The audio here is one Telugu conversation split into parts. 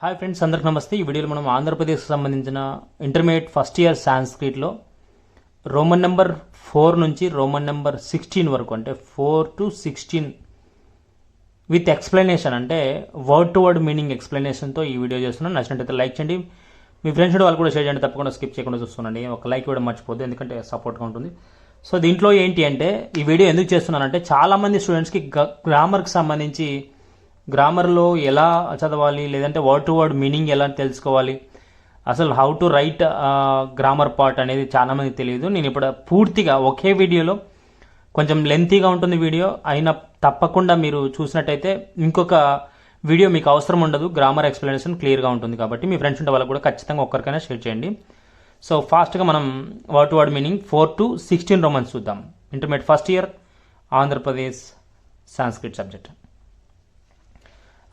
హాయ్ ఫ్రెండ్స్, అందరికి నమస్తే. ఈ వీడియోలో మనం ఆంధ్రప్రదేశ్కి సంబంధించిన ఇంటర్మీడియట్ ఫస్ట్ ఇయర్ సాంస్క్రిట్లో రోమన్ నెంబర్ 4 నుంచి రోమన్ నెంబర్ 16 వరకు, అంటే 4 to 16 విత్ ఎక్స్ప్లెనేషన్, అంటే వర్డ్ టు వర్డ్ మీనింగ్ ఎక్స్ప్లెనేషన్తో ఈ వీడియో చేస్తున్నాను. నచ్చినట్టయితే లైక్ చేయండి, మీ ఫ్రెండ్స్ వాళ్ళు కూడా షేర్ చేయండి. తప్పకుండా స్కిప్ చేయకుండా చూస్తున్నాండి. ఒక లైక్ ఇవ్వడం మర్చిపోద్దు, ఎందుకంటే సపోర్ట్గా ఉంటుంది. సో దీంట్లో ఏంటి అంటే, ఈ వీడియో ఎందుకు చేస్తున్నానంటే, చాలామంది స్టూడెంట్స్కి గ్రామర్కి సంబంధించి గ్రామర్లో ఎలా చదవాలి, లేదంటే వర్డ్ టు వర్డ్ మీనింగ్ ఎలా తెలుసుకోవాలి, అసలు how to right grammar part అనేది చాలామంది తెలియదు. నేను ఇప్పుడు పూర్తిగా ఒకే వీడియోలో, కొంచెం లెంతీగా ఉంటుంది వీడియో అయినా తప్పకుండా మీరు చూసినట్టయితే ఇంకొక వీడియో మీకు అవసరం ఉండదు. గ్రామర్ ఎక్స్ప్లెనేషన్ క్లియర్గా ఉంటుంది కాబట్టి మీ ఫ్రెండ్స్ ఉంటే వాళ్ళకు కూడా ఖచ్చితంగా ఒక్కరికైనా షేర్ చేయండి. సో ఫాస్ట్గా మనం word to word meaning 4 to 16 Romans చూద్దాం. Intermediate first year Andhra Pradesh Sanskrit subject.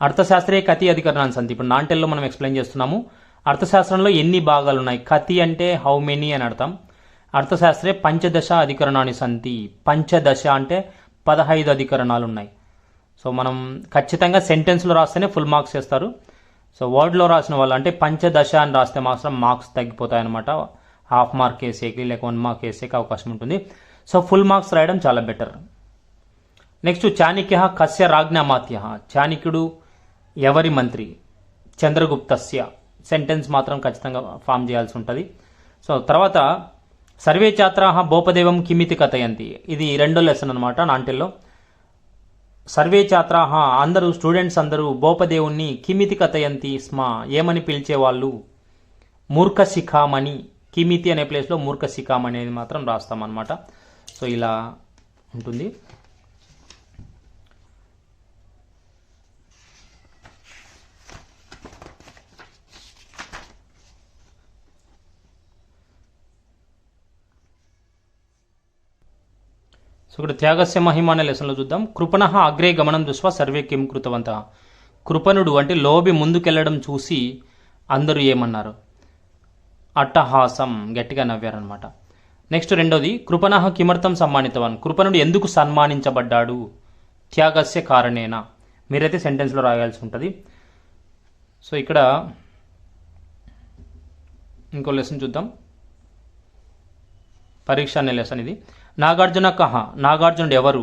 అర్థశాస్త్రీయ కతి అధికరణాన్ని సంతి. ఇప్పుడు నాంటెల్లో మనం ఎక్స్ప్లెయిన్ చేస్తున్నాము. అర్థశాస్త్రంలో ఎన్ని భాగాలు ఉన్నాయి, కతి అంటే హౌ మెనీ అని అర్థం. అర్థశాస్త్రీయ పంచదశ అధికరణాన్ని సంతి. పంచదశ అంటే 15 అధికరణాలు ఉన్నాయి. సో మనం ఖచ్చితంగా సెంటెన్స్లో రాస్తేనే ఫుల్ మార్క్స్ చేస్తారు. సో వర్డ్లో రాసిన వాళ్ళు, అంటే పంచదశ అని రాస్తే మాత్రం మార్క్స్ తగ్గిపోతాయన్నమాట. హాఫ్ మార్క్ వేసేకి లేక 1 మార్క్ వేసేకి అవకాశం ఉంటుంది. సో ఫుల్ మార్క్స్ రాయడం చాలా బెటర్. నెక్స్ట్ చాణక్య కస్య రాజ్ఞామాత్య. చాణక్యుడు ఎవరి మంత్రి? చంద్రగుప్తస్య. సెంటెన్స్ మాత్రం ఖచ్చితంగా ఫామ్ చేయాల్సి ఉంటుంది. సో తర్వాత సర్వే ఛాత్రాः భోపదేవం కిమితి కథయంతి. ఇది రెండో లెసన్ అనమాట నాంటెల్లో. సర్వే ఛాత్రాः అందరూ, స్టూడెంట్స్ అందరూ భోపదేవుణ్ణి కిమితి కథయంతి స్మ, ఏమని పిలిచేవాళ్ళు? మూర్ఖ శిఖామణి. కిమితి అనే ప్లేస్లో మూర్ఖ శిఖామణి అనేది మాత్రం రాస్తామన్నమాట. సో ఇలా ఉంటుంది. సో ఇక్కడ త్యాగస్య మహిమ అనే లెసన్లో చూద్దాం. కృపణః అగ్రే గమనం దృష్ట్వా సర్వే కిం కృతవంతః. కృపణుడు అంటే లోబి ముందుకెళ్లడం చూసి అందరూ ఏమన్నారు? అట్టహాసం, గట్టిగా నవ్వారనమాట. నెక్స్ట్ రెండోది, కృపణః కిమర్థం సమ్మానితవాన్. కృపణుడు ఎందుకు సన్మానించబడ్డాడు? త్యాగస్య కారణేన. మీరైతే సెంటెన్స్లో రాయాల్సి ఉంటుంది. సో ఇక్కడ ఇంకో లెసన్ చూద్దాం. పరీక్ష అనే లెసన్ ఇది. నాగార్జున కహ. నాగార్జునుడు ఎవరు?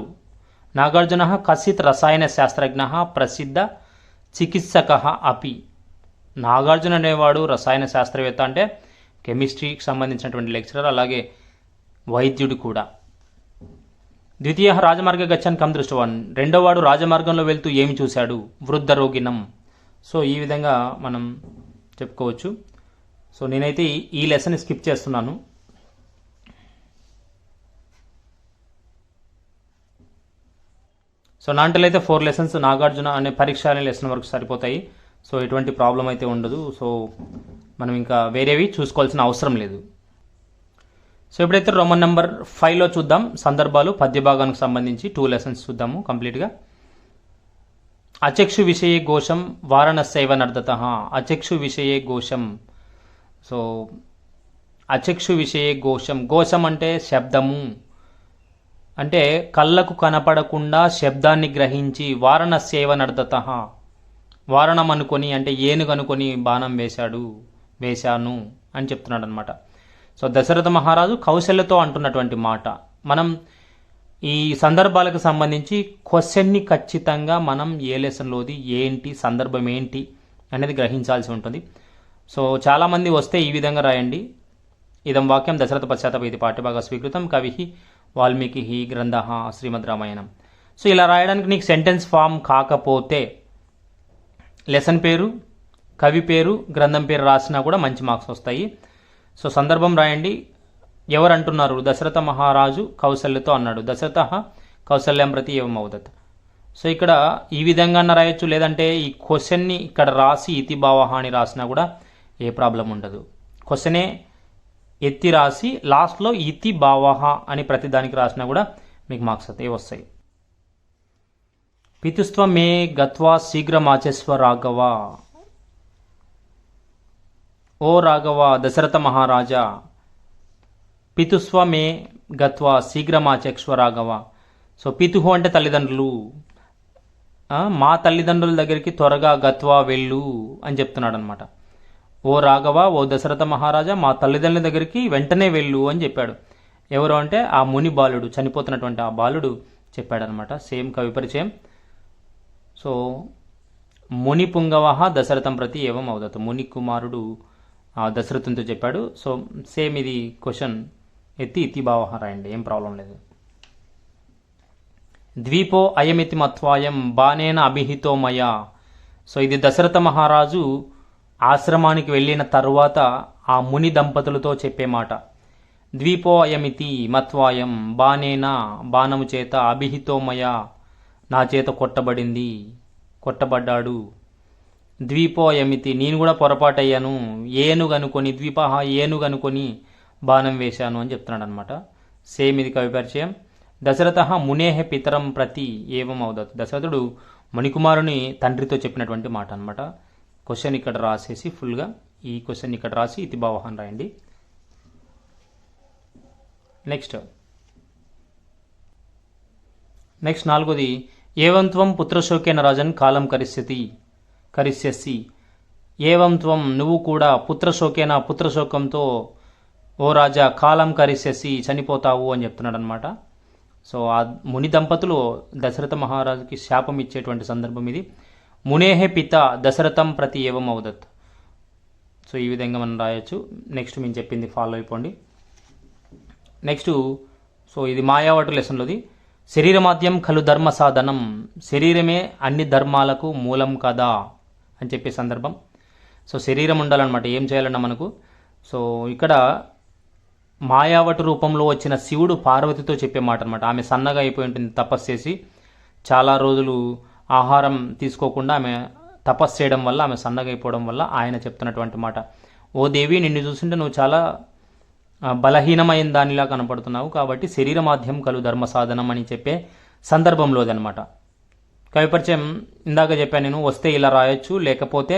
నాగార్జున కసిత్ రసాయన శాస్త్రజ్ఞ ప్రసిద్ధ చికిత్సక అపి. నాగార్జున అనేవాడు రసాయన శాస్త్రవేత్త, అంటే కెమిస్ట్రీకి సంబంధించినటువంటి లెక్చరర్, అలాగే వైద్యుడు కూడా. ద్వితీయ రాజమార్గ గచ్చన్ కం దృష్టవాన్. రెండోవాడు రాజమార్గంలో వెళ్తూ ఏమి చూశాడు? వృద్ధ రోగినం. సో ఈ విధంగా మనం చెప్పుకోవచ్చు. సో నేనైతే ఈ లెసన్ స్కిప్ చేస్తున్నాను. సో నాంటెల్ అయితే 4 లెసన్స్, నాగార్జున అనే పరీక్ష అనే లెసన్ వరకు సరిపోతాయి. సో ఎటువంటి ప్రాబ్లం అయితే ఉండదు. సో మనం ఇంకా వేరేవి చూసుకోవాల్సిన అవసరం లేదు. సో ఇప్పుడైతే రోమన్ నెంబర్ 5లో చూద్దాం. సందర్భాలు పద్య భాగానికి సంబంధించి 2 లెసన్స్ చూద్దాము కంప్లీట్గా. అచక్షు విషయే ఘోషం వారణస్యైవ నర్దతః. అచక్షు విషయే ఘోషం. సో అచక్షు విషయే ఘోషం. ఘోషం అంటే శబ్దము, అంటే కళ్ళకు కనపడకుండా శబ్దాన్ని గ్రహించి. వారణస్యైవ నర్దతః. వారణం అనుకొని, అంటే ఏనుగు అనుకొని బాణం వేశాను అని చెప్తున్నాడు అనమాట. సో దశరథ మహారాజు కౌశల్యతో అంటున్నటువంటి మాట. మనం ఈ సందర్భాలకు సంబంధించి క్వశ్చన్ని ఖచ్చితంగా మనం ఏ లెసన్లోది ఏంటి, సందర్భం ఏంటి అనేది గ్రహించాల్సి ఉంటుంది. సో చాలామంది వస్తే ఈ విధంగా రాయండి. ఇదం వాక్యం దశరథ పశ్చాత్తప ఇది పాఠ్యభాగ స్వీకృతం కవి వాల్మీకి గ్రంథ శ్రీమద్ రామాయణం. సో ఇలా రాయడానికి నీకు సెంటెన్స్ ఫామ్ కాకపోతే లెసన్ పేరు, కవి పేరు, గ్రంథం పేరు రాసినా కూడా మంచి మార్క్స్ వస్తాయి. సో సందర్భం రాయండి. ఎవరు అంటున్నారు? దశరథ మహారాజు కౌశల్యతో అన్నాడు. దశరథ కౌశల్యం ప్రతి ఏవం అవదత్. సో ఇక్కడ ఈ విధంగా రాయొచ్చు, లేదంటే ఈ క్వశ్చన్ని ఇక్కడ రాసి ఇతి భావః అని రాసినా కూడా ఏ ప్రాబ్లం ఉండదు. క్వశ్చనే ఎత్తి రాసి లాస్ట్లో ఇతి భావః అని ప్రతిదానికి రాసినా కూడా మీకు మార్క్స్ అయితే వస్తాయి. పితుస్త్వ మే గత్వా శీఘ్రమాచస్వ రాఘవ. ఓ రాఘవ దశరథ మహారాజా, పితుస్వ మే గత్వా శీఘ్రమాచక్ష్వ రాఘవ. సో పితుహు అంటే తల్లిదండ్రులు, మా తల్లిదండ్రుల దగ్గరికి త్వరగా గత్వా వెళ్ళు అని చెప్తున్నాడు అనమాట. ఓ రాఘవ, ఓ దశరథ మహారాజా, మా తల్లిదండ్రుల దగ్గరికి వెంటనే వెళ్ళు అని చెప్పాడు. ఎవరు అంటే ఆ ముని బాలుడు, చనిపోతున్నటువంటి ఆ బాలుడు చెప్పాడనమాట. సేమ్ కవి పరిచయం. సో ముని పుంగవ దశరథం ప్రతి ఏవం అవదత్, ముని కుమారుడు దశరథంతో చెప్పాడు. సో సేమ్ ఇది క్వశ్చన్ ఎత్తి ఇతి భావ రాయండి, ఏం ప్రాబ్లం లేదు. ద్వీపో అయమితి మత్వాయం బానేన అభిహితో మయా. సో ఇది దశరథ మహారాజు ఆశ్రమానికి వెళ్ళిన తరువాత ఆ ముని దంపతులతో చెప్పే మాట. ద్వీపో అయమితి మత్వాయం బానేన, బాణము చేత, అభిహితోమయ, నా చేత కొట్టబడ్డాడు. ద్వీపో అయమితి, నేను కూడా పొరపాటయ్యాను, ఏనుగనుకొని, ద్వీపహ ఏనుగనుకొని బాణం వేశాను అని చెప్తున్నాడు అనమాట. సేమ్ ఇది కవి పరిచయం. దశరథ మునేహ పితరం ప్రతి ఏవం అవదత్, దశరథుడు మణికుమారుని తండ్రితో చెప్పినటువంటి మాట అనమాట. క్వశ్చన్ ఇక్కడ రాసేసి ఫుల్గా ఈ క్వశ్చన్ ఇక్కడ రాసి ఇతి భావహాన్ రాయండి. నెక్స్ట్ నాలుగోది, ఏవంత్వం పుత్రశోకేన రాజన్ కాలం కరిష్యసి. ఏవంత్వం నువ్వు కూడా పుత్రశోకేన పుత్రశోకంతో ఓ రాజా కాలం కరిష్యసి చనిపోతావు అని చెప్తున్నాడు అనమాట. సో ఆ ముని దంపతులు దశరథ మహారాజుకి శాపం ఇచ్చేటువంటి సందర్భం ఇది. మునేహే పిత దశరథం ప్రతి ఏవం అవదత్. సో ఈ విధంగా మనం రాయొచ్చు. నెక్స్ట్ మేము చెప్పింది ఫాలో అయిపోండి. నెక్స్ట్ సో ఇది మాయావటు లెసన్లోది. శరీరమాద్యం ఖలు ధర్మ సాధనం, శరీరమే అన్ని ధర్మాలకు మూలం కదా అని చెప్పే సందర్భం. సో శరీరం ఉండాలన్నమాట, ఏం చేయాలన్నా మనకు. సో ఇక్కడ మాయావటు రూపంలో వచ్చిన శివుడు పార్వతితో చెప్పే మాట అనమాట. ఆమె సన్నగా అయిపోయి ఉంటుంది తపస్సు చేసి, చాలా రోజులు ఆహారం తీసుకోకుండా ఆమె తపస్సు చేయడం వల్ల, ఆమె సన్నగా అయిపోవడం వల్ల ఆయన చెప్తున్నటువంటి మాట. ఓ దేవి, నిన్ను చూస్తుంటే నువ్వు చాలా బలహీనమైన దానిలా కనపడుతున్నావు, కాబట్టి శరీరమాధ్యం కలు ధర్మ సాధనం అని చెప్పే సందర్భంలోదనమాట. కవి పరిచయం ఇందాక చెప్పాను నేను, వస్తే ఇలా రాయొచ్చు, లేకపోతే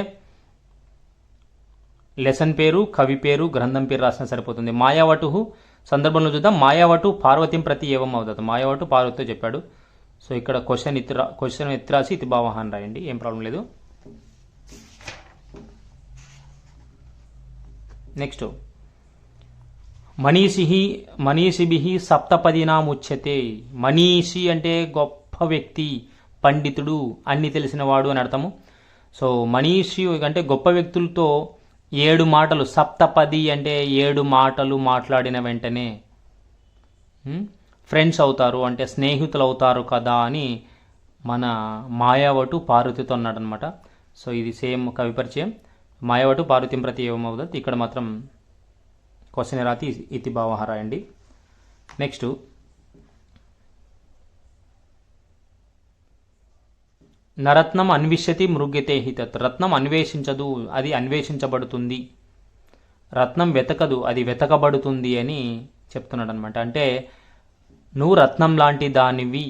లెసన్ పేరు, కవి పేరు, గ్రంథం పేరు రాసినా సరిపోతుంది. మాయావటు సందర్భంలో చూద్దాం. మాయావటు పార్వతిం ప్రతి ఏవం అవుతుంది. మాయావటు పార్వతితో చెప్పాడు. సో ఇక్కడ క్వశ్చన్ ఎత్తి రాసి ఇతి భావహాన్ రాయండి, ఏం ప్రాబ్లం లేదు. నెక్స్ట్, మనీషిభి సప్తపదినాముచ్యతే. మనీషి అంటే గొప్ప వ్యక్తి, పండితుడు, అన్ని తెలిసినవాడు అని అర్థము. సో మనీషి అంటే గొప్ప వ్యక్తులతో 7 మాటలు, సప్తపది అంటే 7 మాటలు మాట్లాడిన వెంటనే ఫ్రెండ్స్ అవుతారు, అంటే స్నేహితులు అవుతారు కదా అని మన మాయావటు పార్వతితో అన్నాడనమాట. సో ఇది సేమ్ కవి పరిచయం. మాయావటు పార్వతిం ప్రతి ఏవం అవదత్. ఇక్కడ మాత్రం క్వశ్చన్ రాతి ఇతి భావ రాయండి. నెక్స్ట్, నరత్నం అన్విష్యతి మృగ్యతే హి తత్. రత్నం అన్వేషించదు, అది అన్వేషించబడుతుంది. రత్నం వెతకదు, అది వెతకబడుతుంది అని చెప్తున్నాడు అనమాట. అంటే నువ్వు రత్నం లాంటి దానివి,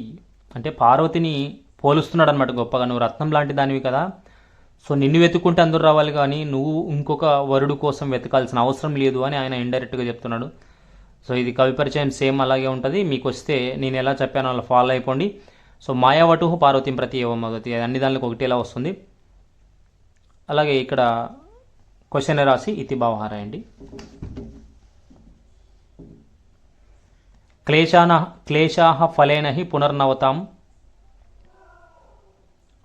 అంటే పార్వతిని పోలుస్తున్నాడు అనమాట గొప్పగా. నువ్వు రత్నం లాంటి దానివి కదా, సో నిన్ను వెతుక్కుంటే అందరూ రావాలి, కానీ నువ్వు ఇంకొక వరుడు కోసం వెతకాల్సిన అవసరం లేదు అని ఆయన ఇండైరెక్ట్గా చెప్తున్నాడు. సో ఇది కవి పరిచయం సేమ్ అలాగే ఉంటుంది. మీకు వస్తే నేను ఎలా చెప్పానో అలా ఫాలో అయిపోండి. సో మాయావటు పార్వతిం ప్రతి ఏవం అవదతి, అన్ని దానిలో ఒకటేలా వస్తుంది. అలాగే ఇక్కడ క్వశ్చన్ రాసి ఇతి భావ రాయండి. క్లేశాః ఫలేన హి పునర్నవతాం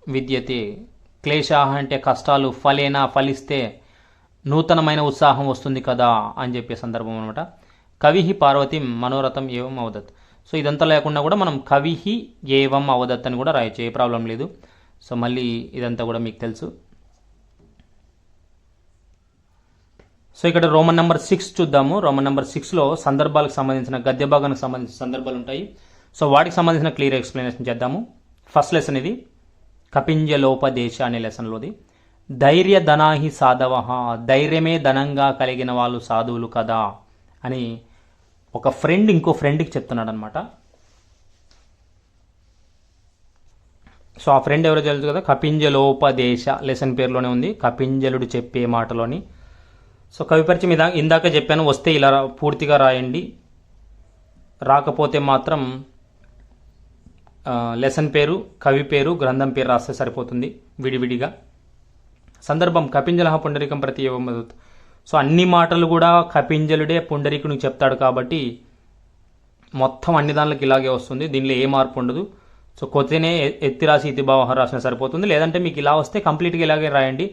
విద్యతే. క్లేశాః అంటే కష్టాలు, ఫలేనా ఫలిస్తే నూతనమైన ఉత్సాహం వస్తుంది కదా అని చెప్పే సందర్భం అనమాట. కవిహి పార్వతిం మనోరథం ఏవం అవదత్. సో ఇదంతా లేకుండా కూడా మనం కవిహి ఏవం అవదత్ అని కూడా రాయొచ్చు, ఏ ప్రాబ్లం లేదు. సో మళ్ళీ ఇదంతా కూడా మీకు తెలుసు. సో ఇక్కడ రోమన్ నెంబర్ 6 చూద్దాము. రోమన్ నెంబర్ 6లో సందర్భాలకు సంబంధించిన, గద్య భాగానికి సంబంధించిన సందర్భాలు ఉంటాయి. సో వాటికి సంబంధించిన క్లియర్ ఎక్స్ప్లెనేషన్ చేద్దాము. ఫస్ట్ లెసన్ ఇది కపింజలోపదేశ అనే లెసన్లోది. ధైర్య ధనాహి సాధవ, ధైర్యమే ధనంగా కలిగిన వాళ్ళు సాధువులు కదా అని ఒక ఫ్రెండ్ ఇంకో ఫ్రెండ్కి చెప్తున్నాడు అనమాట. సో ఆ ఫ్రెండ్ ఎవరో తెలుసు కదా, కపింజలోపదేశ లెసన్ పేరులోనే ఉంది, కపింజలుడు చెప్పే మాటలోని. సో కవి పరిచయం ఇందాక చెప్పాను, వస్తే ఇలా పూర్తిగా రాయండి, రాకపోతే మాత్రం లెసన్ పేరు, కవి పేరు, గ్రంథం పేరు రాస్తే సరిపోతుంది విడివిడిగా. సందర్భం కపింజల పుండరీకం ప్రతి ఏవం వదత్. సో అన్ని మాటలు కూడా కపింజలుడే పుండరీకునికి చెప్తాడు కాబట్టి మొత్తం అన్ని దానిలోకి ఇలాగే వస్తుంది, దీనిలో ఏ మార్పు ఉండదు. సో కొత్తనే ఎత్తి రాసి ఇతి భావ రాసిన సరిపోతుంది. లేదంటే మీకు ఇలా వస్తే కంప్లీట్గా ఇలాగే రాయండి.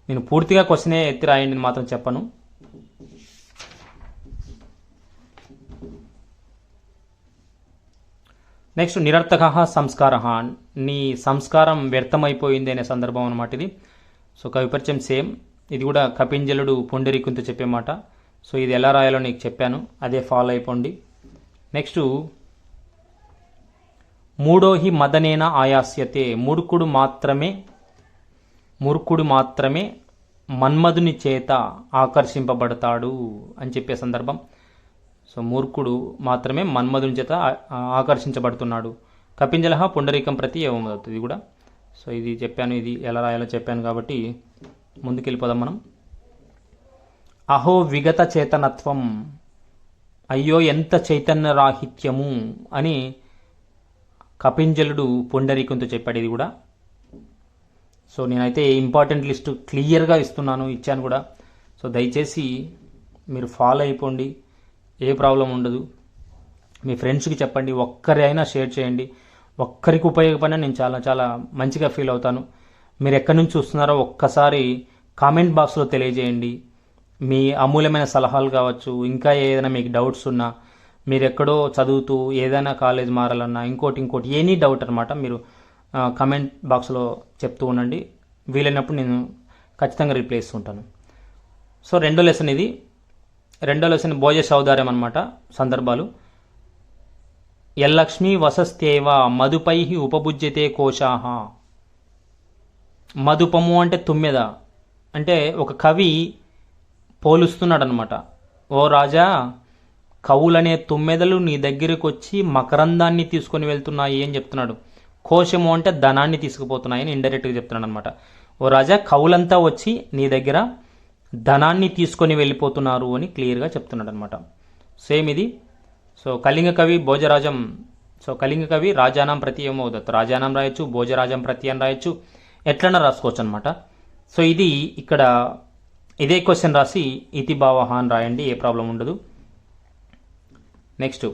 నేను పూర్తిగా క్వశ్చనే ఎత్తి రాయండి అని మాత్రం చెప్పను. నెక్స్ట్ నిరర్థక సంస్కార, నీ సంస్కారం వ్యర్థమైపోయింది అనే సందర్భం అన్నమాట ఇది. సో కవిపరిచయం సేమ్, ఇది కూడా కపింజలుడు పుండరీకునితో చెప్పే మాట. సో ఇది ఎలా రాయాలో నీకు చెప్పాను, అదే ఫాలో అయిపోండి. నెక్స్ట్ మూడోహి మదనేన ఆయాస్యతే, మూర్ఖుడు మాత్రమే మన్మధుని చేత ఆకర్షింపబడతాడు అని చెప్పే సందర్భం. సో మూర్ఖుడు మాత్రమే మన్మధుని చేత ఆకర్షించబడుతున్నాడు. కపింజల పుండరీకం ప్రతి ఏవం అవుతుంది ఇది కూడా. సో ఇది చెప్పాను, ఇది ఎలా రాయాలో చెప్పాను కాబట్టి ముందుకెళ్ళిపోదాం మనం. అహో విగత చేతనత్వం, అయ్యో ఎంత చైతన్య రాహిత్యము అని కపింజలుడు పుండరీకంతో చెప్పాడు ఇది కూడా. సో నేనైతే ఇంపార్టెంట్ లిస్టు క్లియర్గా ఇచ్చాను కూడా. సో దయచేసి మీరు ఫాలో అయిపోండి, ఏ ప్రాబ్లం ఉండదు. మీ ఫ్రెండ్స్కి చెప్పండి, ఒక్కరి అయినా షేర్ చేయండి. ఒక్కరికి ఉపయోగపడినా నేను చాలా చాలా మంచిగా ఫీల్ అవుతాను. మీరు ఎక్కడి నుంచి చూస్తున్నారో ఒక్కసారి కామెంట్ బాక్స్లో తెలియజేయండి. మీ అమూల్యమైన సలహాలు కావచ్చు, ఇంకా ఏదైనా మీకు డౌట్స్ ఉన్నా, మీరు ఎక్కడో చదువుతూ ఏదైనా కాలేజ్ మారాలన్నా ఇంకోటి ఎనీ డౌట్ అనమాట, మీరు కామెంట్ బాక్స్లో చెప్తూ ఉండండి. వీలైనప్పుడు నేను ఖచ్చితంగా రిప్లై ఇస్తుంటాను. సో రెండో లెసన్ భోజ సౌదార్యం అనమాట. సందర్భాలు యల్లక్ష్మీ వసస్తేవ మధుపై ఉపభుజ్యతే కోశాహ. మధుపము అంటే తుమ్మెద, అంటే ఒక కవి పోలుస్తున్నాడు అనమాట. ఓ రాజా, కవులనే తుమ్మెదలు నీ దగ్గరికి వచ్చి మకరందాన్ని తీసుకొని వెళ్తున్నాయి అని చెప్తున్నాడు. కోశము అంటే ధనాన్ని తీసుకుపోతున్నాయని ఇండైరెక్ట్గా చెప్తున్నాడు అనమాట. ఓ రాజా, కవులంతా వచ్చి నీ దగ్గర ధనాన్ని తీసుకొని వెళ్ళిపోతున్నారు అని క్లియర్గా చెప్తున్నాడు అనమాట. సేమ్ ఇది. సో కళింగ కవి భోజరాజం. సో కళింగ కవి రాజానాం ప్రతి ఏమో అవుతుంది, రాజానాం రాయొచ్చు, భోజరాజం ప్రతి అని రాయొచ్చు, ఎట్లన్నా రాసుకోవచ్చు అనమాట. సో ఇది ఇక్కడ ఇదే క్వశ్చన్ రాసి ఇతి భావ అని రాయండి, ఏ ప్రాబ్లం ఉండదు. నెక్స్ట్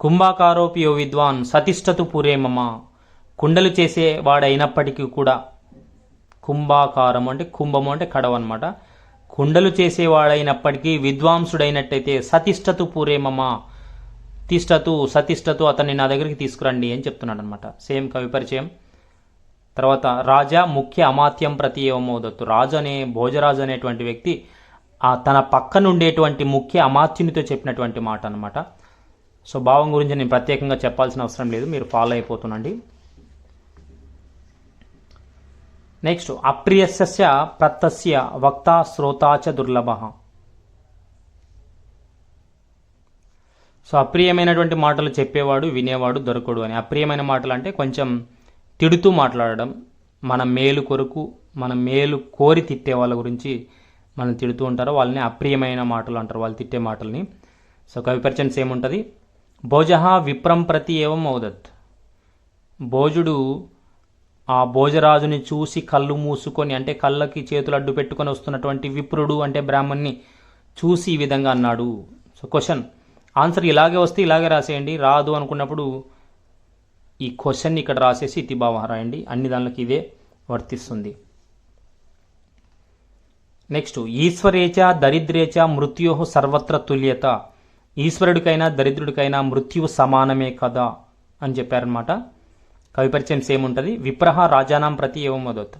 కుంభాకారోపి యో విద్వాన్ సతిష్టతు పురేమమ. కుండలు చేసేవాడైనప్పటికీ కూడా, కుంభాకారం అంటే కుంభము అంటే కడవ అనమాట. కుండలు చేసేవాడైనప్పటికీ విద్వాంసుడైనట్టయితే సతిష్టతు పూరేమమ, సతిష్టతు అతన్ని నా దగ్గరికి తీసుకురండి అని చెప్తున్నాడు అనమాట. సేమ్ కవి పరిచయం. తర్వాత రాజా ముఖ్య అమాత్యం ప్రతి ఏమోదత్తు. భోజరాజు అనేటువంటి వ్యక్తి తన పక్కన ఉండేటువంటి ముఖ్య అమాత్యునితో చెప్పినటువంటి మాట అనమాట. సో భావం గురించి నేను ప్రత్యేకంగా చెప్పాల్సిన అవసరం లేదు, మీరు ఫాలో అయిపోతుండండి. నెక్స్ట్ అప్రియస్య ప్రత్తస్య వక్తా శ్రోతాచ దుర్లభ. సో అప్రియమైనటువంటి మాటలు చెప్పేవాడు వినేవాడు దొరకడు అని. అప్రియమైన మాటలు అంటే కొంచెం తిడుతూ మాట్లాడడం, మన మేలు కొరకు మన మేలు కోరి తిట్టే వాళ్ళ గురించి మనం తిడుతూ ఉంటారో వాళ్ళని అప్రియమైన మాటలు అంటారు, వాళ్ళు తిట్టే మాటల్ని. సో కవిపరిచయం సేమ్ ఉంటుంది. భోజః విప్రం ప్రతి ఏవం ఔదత్. భోజుడు ఆ భోజరాజుని చూసి కళ్ళు మూసుకొని, అంటే కళ్ళకి చేతులు అడ్డు పెట్టుకొని వస్తున్నటువంటి విప్రుడు అంటే బ్రాహ్మణ్ణి చూసి ఈ విధంగా అన్నాడు. సో క్వశ్చన్ ఆన్సర్ ఇలాగే వస్తే ఇలాగే రాసేయండి, రాదు అనుకున్నప్పుడు ఈ క్వశ్చన్ని ఇక్కడ రాసేసి ఇతిభావ రాయండి. అన్ని దానిలోకి ఇదే వర్తిస్తుంది. నెక్స్ట్ ఈశ్వరేచ దరిద్రేచ మృత్యో సర్వత్ర తుల్యత. ఈశ్వరుడికైనా దరిద్రుడికైనా మృత్యువు సమానమే కదా అని చెప్పారనమాట. కవిపరిచయం సేమ్ ఉంటుంది. విప్రహ రాజానాం ప్రతి ఏవం వదత్.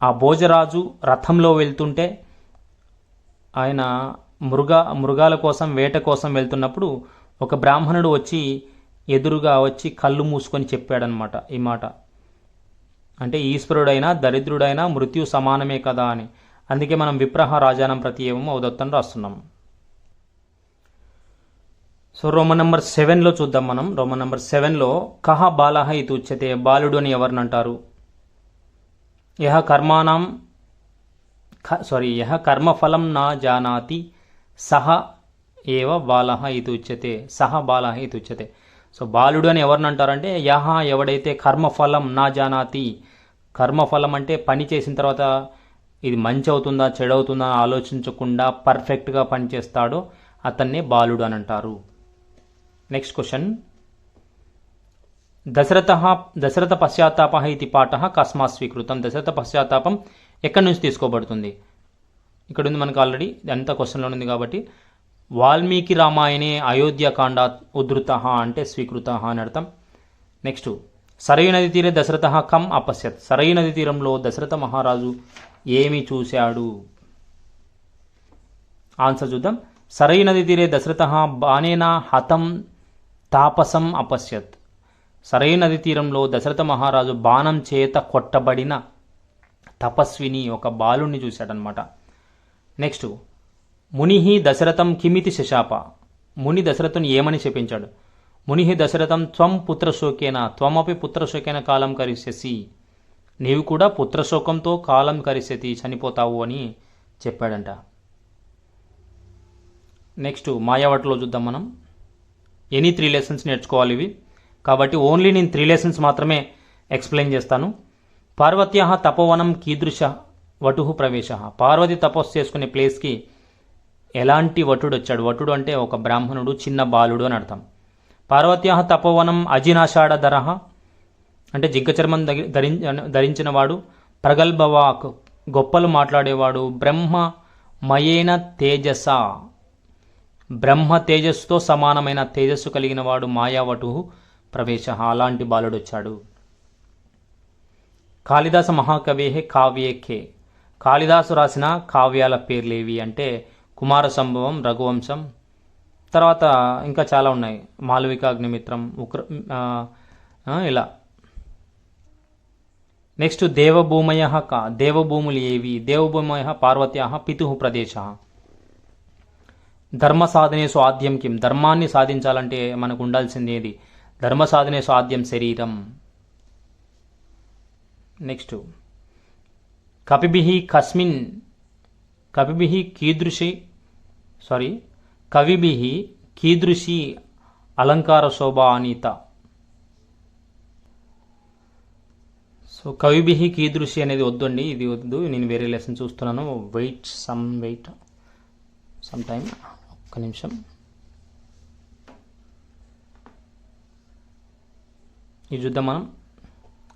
ఆ భోజరాజు రథంలో వెళ్తుంటే ఆయన మృగాల కోసం వేట కోసం వెళ్తున్నప్పుడు ఒక బ్రాహ్మణుడు వచ్చి ఎదురుగా వచ్చి కళ్ళు మూసుకొని చెప్పాడనమాట ఈ మాట. అంటే ఈశ్వరుడైనా దరిద్రుడైనా మృత్యు సమానమే కదా అని. అందుకే మనం విప్రహ రాజానం ప్రతి ఏవం ఔదత్తని రాస్తున్నాం. సో రోమన్ నెంబర్ 7లో చూద్దాం మనం. రోమన్ నెంబర్ 7లో కహ బాలహ ఇది ఉచ్యతే. బాలుడు అని ఎవరిని అంటారు? యహ కర్మఫలం నా జానాతి సహ ఏవ బాలహ ఇది ఉచ్యతే. సహ బాలహ ఇది ఉచ్యతే. సో బాలుడు అని ఎవరిని అంటారంటే యహ ఎవడైతే కర్మఫలం నా జానాతి, కర్మఫలం అంటే పని చేసిన తర్వాత ఇది మంచి అవుతుందా చెడు అవుతుందా అని ఆలోచించకుండా పర్ఫెక్ట్గా పనిచేస్తాడో అతన్నే బాలుడు అని అంటారు. నెక్స్ట్ క్వశ్చన్, దశరథ పశ్చాత్తాప ఇది పాఠ కస్మాత్ స్వీకృతం. దశరథ పశ్చాత్తాపం ఎక్కడి నుంచి తీసుకోబడుతుంది? ఇక్కడ ఉంది మనకు ఆల్రెడీ, అంతా క్వశ్చన్లో ఉంది కాబట్టి వాల్మీకి రామాయణే అయోధ్యకాండ ఉద్ధృత అంటే స్వీకృత అని అర్థం. నెక్స్ట్, సరయూ నది తీరే దశరథ కం అపశ్యత్. సరయూ నది తీరంలో దశరథ మహారాజు ఏమి చూశాడు? ఆన్సర్ చూద్దాం. సరయూ నది తీరే దశరథ బాణేన హతం తాపసం అపశ్యత్. సరయూ నది తీరంలో దశరథ మహారాజు బాణం చేత కొట్టబడిన తపస్విని, ఒక బాలుణ్ణి చూశాడనమాట. నెక్స్ట్, ముని దశరథం కిమితి శశాప. ముని దశరథుని ఏమని చెప్పించాడు? ముని దశరథం త్వం పుత్రశోకేన త్వమపి పుత్రశోకేన కాలం కరిష్యసి. నీవు కూడా పుత్రశోకంతో కాలం కరిష్యతి, చనిపోతావు అని చెప్పాడంట. నెక్స్ట్ మాయావటిలో చూద్దాం మనం. ఎనీ 3 లెసన్స్ నేర్చుకోవాలి ఇవి, కాబట్టి ఓన్లీ నేను 3 లెసన్స్ మాత్రమే ఎక్స్ప్లెయిన్ చేస్తాను. పార్వత్యాః తపోవనం కీదృశ వటుః ప్రవేశ. పార్వతి తపస్సు చేసుకునే ప్లేస్కి ఎలాంటి వటుడు వచ్చాడు? వటుడు అంటే ఒక బ్రాహ్మణుడు, చిన్న బాలుడు అని అర్థం. పార్వత్యాః తపోవనం అజినాషాఢధరః అంటే జింక చర్మం ధరించిన వాడు. ప్రగల్భవాక్ గొప్పలు మాట్లాడేవాడు. బ్రహ్మమయేన తేజస బ్రహ్మ తేజస్సుతో సమానమైన తేజస్సు కలిగిన వాడు మాయావటు ప్రవేశ. అలాంటి బాలుడు వచ్చాడు. కాళిదాస మహాకవే కావ్యేఖే. కాళిదాసు రాసిన కావ్యాల పేర్లేవి అంటే కుమార సంభవం, రఘువంశం, తర్వాత ఇంకా చాలా ఉన్నాయి, మాళవికాగ్నిమిత్రం, ఇలా. నెక్స్ట్ దేవభూమయ కా. దేవభూములు ఏవి? దేవభూమయ పార్వత్యాః పితుః ప్రదేశ. ధర్మ సాధనేసు ఆద్యం కిం. ధర్మాన్ని సాధించాలంటే మనకు ఉండాల్సింది ఏది? ధర్మ సాధనేసు ఆద్యం శరీరం. నెక్స్ట్, కవిభిః కీదృశి అలంకార శోభ అనీత. సో కవిభిః కీదృశి అనేది వద్దండి, ఇది వద్దు, నేను వేరే లెసన్ చూస్తున్నాను. వెయిట్ సమ్ టైం, ఒక్క నిమిషం. ఇది చూద్దాం మనం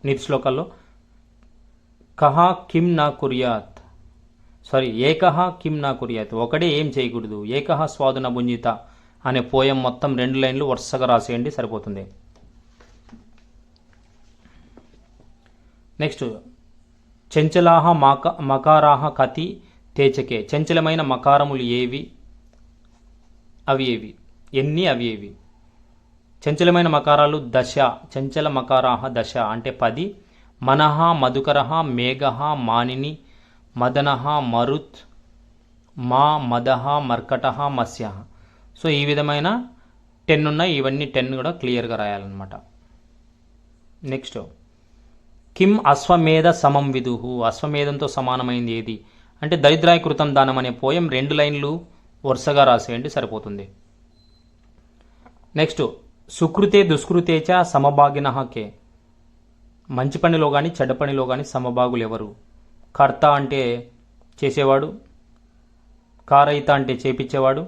నీతి శ్లోకాల్లో. ఏకః కిం నా కుర్యాత్, ఒకడే ఏం చేయకూడదు. ఏకః స్వాదు న భుంజిత అనే పోయం మొత్తం 2 లైన్లు వరుసగా రాసేయండి, సరిపోతుంది. నెక్స్ట్, చంచలాహ మకారాహ కతి తేచకే. చంచలమైన మకారములు ఏవి? అవి ఏవి? ఎన్ని? అవి ఏవి? చంచలమైన మకారాలు 10. చంచల మకారాహ 10 అంటే 10. మనః మధుకరః మేఘః మానిని మదనః మరుత్ మా మదః మర్కటః మత్స్యః. సో ఈ విధమైన 10 ఉన్నాయి. ఇవన్నీ 10 కూడా క్లియర్గా రాయాలన్నమాట. నెక్స్ట్, కిం అశ్వమేధ సమం విదుః. అశ్వమేధంతో సమానమైంది ఏది అంటే దరిద్రాయ కృతం దానం అనే పోయం 2 లైన్లు వరుసగా రాసేయండి, సరిపోతుంది. నెక్స్ట్, సుకృతే దుష్కృతే చ సమభాగినః కే. మంచి పనిలో కానీ చెడ్డ పనిలో కానీ సమభాగులు ఎవరు? కర్త అంటే చేసేవాడు, కారయిత అంటే చేపించేవాడు,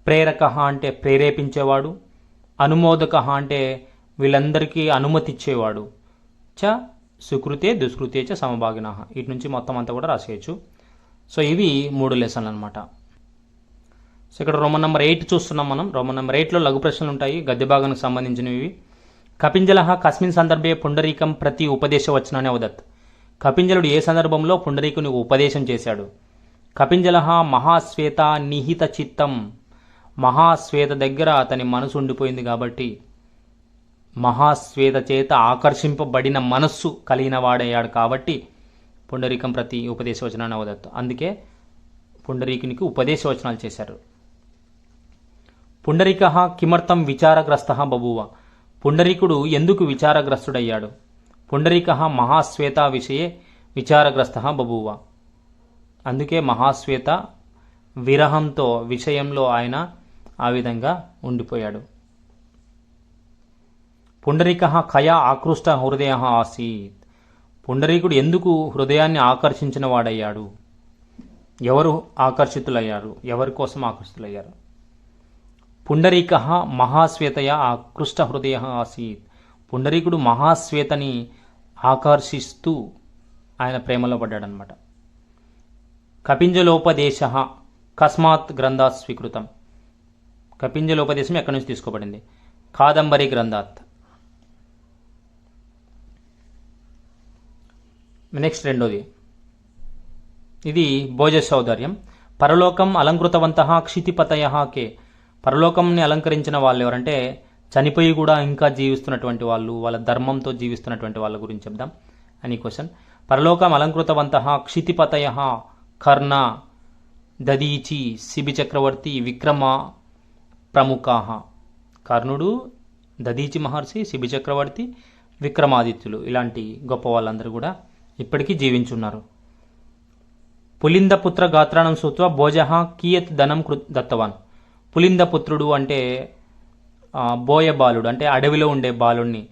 ప్రేరక అంటే ప్రేరేపించేవాడు, అనుమోదక అంటే వీళ్ళందరికీ అనుమతిచ్చేవాడు. చ సుకృతే దుష్కృతే చ సమభాగిన. వీటి నుంచి మొత్తం అంతా కూడా రాసేయచ్చు. సో ఇవి 3 లెసన్లు అనమాట. సో ఇక్కడ రోమన్ నెంబర్ 8 చూస్తున్నాం మనం. రోమన్ నెంబర్ 8లో లఘు ప్రశ్నలు ఉంటాయి, గద్య భాగానికి సంబంధించినవి. కపింజల కస్మిన్ సందర్భే పుండరీకం ప్రతి ఉపదేశవచనాన్ని అవదత్. కపింజలుడు ఏ సందర్భంలో పుండరీకుని ఉపదేశం చేశాడు? కపింజల మహాశ్వేత నిహిత చిత్తం. మహాశ్వేత దగ్గర అతని మనసు ఉండిపోయింది కాబట్టి మహాశ్వేత చేత ఆకర్షింపబడిన మనస్సు కలిగిన వాడయ్యాడు కాబట్టి పుండరీకం ప్రతి ఉపదేశవచనాన్ని అవదత్. అందుకే పుండరీకునికి ఉపదేశవచనాలు చేశారు. పుండరీక కిమర్థం విచారగ్రస్త బభూవ. పుండరీకుడు ఎందుకు విచారగ్రస్తుడయ్యాడు? పుండరీక మహాశ్వేత విషయే విచారగ్రస్త బభూవ. అందుకే మహాశ్వేత విరహంతో విషయంలో ఆయన ఆ విధంగా ఉండిపోయాడు. పుండరీక కయా ఆకృష్ట హృదయ ఆసీత్. పుండరీకుడు ఎందుకు హృదయాన్ని ఆకర్షించిన వాడయ్యాడు? ఎవరు ఆకర్షితులయ్యారు? ఎవరి కోసం ఆకర్షితులయ్యారు? పుండరీక మహాశ్వేతయ ఆకృష్ట హృదయ ఆసీత్. పుండరీకుడు మహాశ్వేతని ఆకర్షిస్తూ ఆయన ప్రేమలో పడ్డాడనమాట. కపింజలోపదేశ కస్మాత్ గ్రంథాత్ స్వీకృతం. కపింజలోపదేశం ఎక్కడి నుంచి తీసుకోబడింది? కాదంబరి గ్రంథాత్. నెక్స్ట్ రెండోది, ఇది భోజ సౌందర్యం. పరలోకం అలంకృతవంత క్షితిపతయ కే. పరలోకంని అలంకరించిన వాళ్ళు ఎవరంటే చనిపోయి కూడా ఇంకా జీవిస్తున్నటువంటి వాళ్ళు, వాళ్ళ ధర్మంతో జీవిస్తున్నటువంటి వాళ్ళ గురించి చెప్దాం అని క్వశ్చన్. పరలోకం అలంకృతవంత క్షితిపతయ కర్ణ దదీచి శిబి చక్రవర్తి విక్రమ ప్రముఖా. కర్ణుడు, దదీచి మహర్షి, శిబి చక్రవర్తి, విక్రమాదిత్యులు ఇలాంటి గొప్ప వాళ్ళందరూ కూడా ఇప్పటికీ జీవించున్నారు. పులిందపుత్ర గాత్రాణం సూత్వ భోజ కియత్ ధనం దత్తవాన్. పులిందపుత్రుడు అంటే బోయ బాలుడు, అంటే అడవిలో ఉండే బాలుణ్ణి.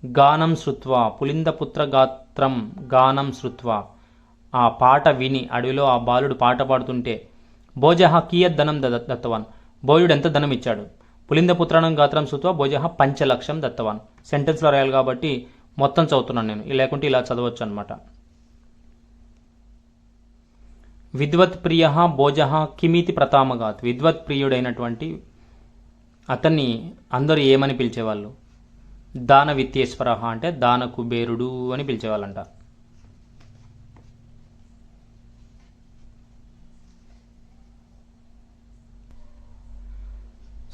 గానం శృత్వ, పులిందపుత్ర గాత్రం గానం శృత్వ, ఆ పాట విని, అడవిలో ఆ బాలుడు పాట పాడుతుంటే భోజ కియత్ ధనం దత్తవాన్. బోయుడు ఎంత ధనం ఇచ్చాడు? పులిందపుత్రానం గాత్రం శృత్వ భోజ 5 లక్షం దత్తవాన్. సెంటెన్స్లో రాయాలి కాబట్టి మొత్తం చదువుతున్నాను నేను, లేకుంటే ఇలా చదవచ్చు అనమాట. విద్వత్ ప్రియ భోజ కిమితి ప్రతామగాత్. విద్వత్ ప్రియుడైనటువంటి అతన్ని అందరూ ఏమని పిలిచేవాళ్ళు? దాన విత్తేశ్వర అంటే దాన కుబేరుడు అని పిలిచేవాళ్ళంట.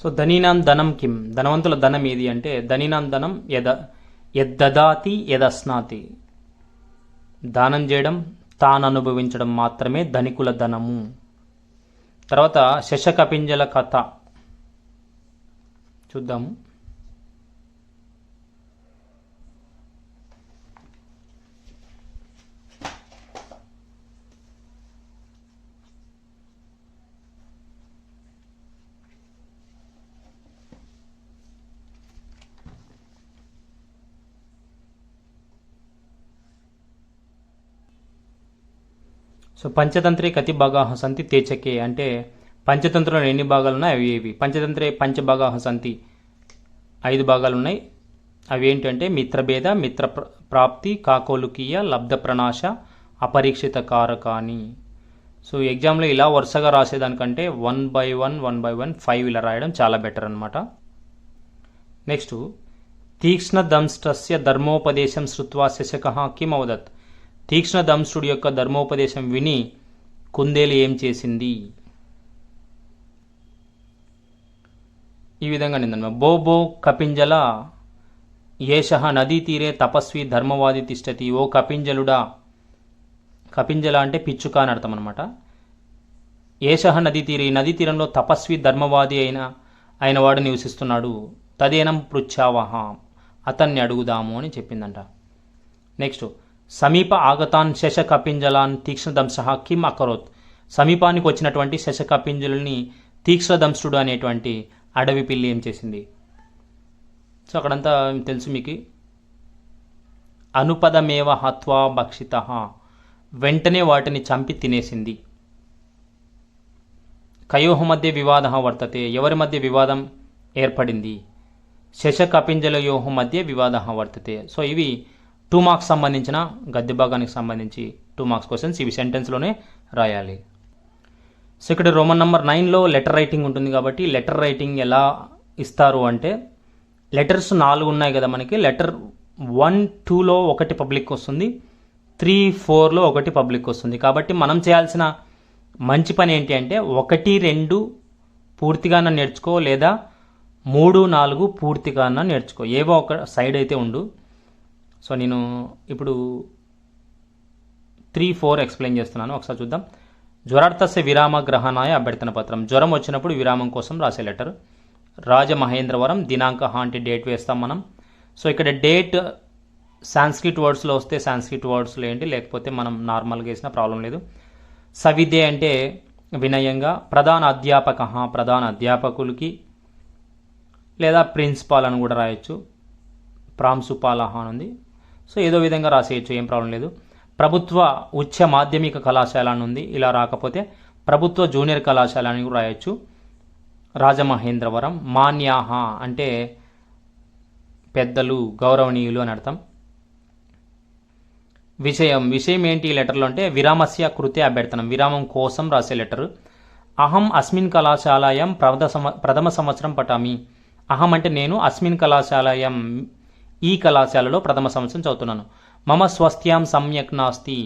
సో ధనీనాం ధనం కిం. ధనవంతుల ధనం ఏది అంటే ధనీనాం ధనం యద్దదాతి యదస్నాతి. దానం చేయడం, తాను అనుభవించడం మాత్రమే ధనికుల ధనము. తర్వాత శశకపింజల కథ చూద్దాము. సో పంచతంత్రే కతి భాగా సంతి తేచకే అంటే పంచతంత్రంలో ఎన్ని భాగాలు ఉన్నాయి అవి ఏవి? పంచతంత్రే పంచభాగా సంతి 5 భాగాలు ఉన్నాయి. అవి ఏంటంటే మిత్రభేద, మిత్ర ప్రాప్తి, కాకోలుకీయ, లబ్ధ ప్రణాశ, అపరీక్షిత కారకాని. సో ఎగ్జామ్లో ఇలా వరుసగా రాసేదానికంటే 1 by 1 5 ఇలా రాయడం చాలా బెటర్ అనమాట. నెక్స్ట్ తీక్ష్ణ దంష్టస్య ధర్మోపదేశం శృత్వా శశక కిం అవదత్. తీక్ష్ణ దంష్టుడి యొక్క ధర్మోపదేశం విని కుందేలు ఏం చేసింది? ఈ విధంగా నిందనమాట. బో బో కపింజల ఏష నదీ తీరే తపస్వి ధర్మవాది తిష్టతి. ఓ కపింజలుడా. కపింజల అంటే పిచ్చుక అని అర్థం అనమాట. ఏష నదీ తీరే, ఈ నదీ తీరంలో తపస్వి ధర్మవాది అయిన వాడు నివసిస్తున్నాడు. తదేనం పృచ్ఛావహ, అతన్ని అడుగుదాము అని చెప్పిందంట. నెక్స్ట్ సమీప ఆగతాన్ శశకపింజలాన్ తీక్ష్ణదంశ కిం అకరోత్. సమీపానికి వచ్చినటువంటి శశకపింజలుని తీక్ష్ణదంశుడు అనేటువంటి అడవి పిల్లి ఏం చేసింది? సో అక్కడంతా తెలుసు మీకు. అనుపదమేవ హత్వా భక్షిత, వెంటనే వాటిని చంపి తినేసింది. కయోహ మధ్య వివాద వర్తతే, ఎవరి మధ్య వివాదం ఏర్పడింది? శశకపింజలయోహ మధ్య వివాద వర్తతే. సో ఇవి 2 మార్క్స్ సంబంధించిన గద్య భాగానికి సంబంధించి 2 మార్క్స్ క్వశ్చన్స్. ఇవి సెంటెన్స్లోనే రాయాలి. సో ఇక్కడ రోమన్ నెంబర్ 9లో లెటర్ రైటింగ్ ఉంటుంది కాబట్టి లెటర్ రైటింగ్ ఎలా ఇస్తారు అంటే లెటర్స్ 4 ఉన్నాయి కదా మనకి. లెటర్ 1, 2లో ఒకటి పబ్లిక్ వస్తుంది, 3, 4లో ఒకటి పబ్లిక్ వస్తుంది. కాబట్టి మనం చేయాల్సిన మంచి పని ఏంటి అంటే 1, 2 పూర్తిగా నేర్చుకో, లేదా 3, 4 పూర్తిగా నేర్చుకో. ఏవో ఒక సైడ్ అయితే ఉండు. సో నేను ఇప్పుడు 3, 4 ఎక్స్ప్లెయిన్ చేస్తున్నాను, ఒకసారి చూద్దాం. జ్వరార్థస్య విరామ గ్రహణాయ అభ్యర్థన పత్రం. జ్వరం వచ్చినప్పుడు విరామం కోసం రాసే లెటర్. రాజమహేంద్రవరం దినాంక అంటే డేట్ వేస్తాం మనం. సో ఇక్కడ డేట్ సాంస్క్రిట్ వర్డ్స్లో వస్తే సాంస్క్రిట్ వర్డ్స్లో ఏంటి, లేకపోతే మనం నార్మల్గా వేసిన ప్రాబ్లం లేదు. సవిదే అంటే వినయంగా. ప్రధాన అధ్యాపక, ప్రధాన అధ్యాపకులకి, లేదా ప్రిన్సిపాల్ అని కూడా రాయొచ్చు. ప్రాంశుపాలహ అని ఉంది. సో ఏదో విధంగా రాసేయచ్చు, ఏం ప్రాబ్లం లేదు. ప్రభుత్వ ఉచ్చ మాధ్యమిక కళాశాల అని ఉంది. ఇలా రాకపోతే ప్రభుత్వ జూనియర్ కళాశాల అని కూడా రాయొచ్చు. రాజమహేంద్రవరం. మాన్యాహ అంటే పెద్దలు, గౌరవనీయులు అని అర్థం. విషయం ఏంటి ఈ లెటర్లో అంటే విరామస్య కృతే అభ్యర్థనం, విరామం కోసం రాసే లెటర్. అహం అస్మిన్ కళాశాలాయం ప్రథమ సంవత్సరం పఠామి. అహం అంటే నేను, అస్మిన్ కళాశాలాయం ఈ కళాశాలలో ప్రథమ సంవత్సరం చదువుతున్నాను. మమ స్వస్థ్యం సమ్యక్ నాస్తి.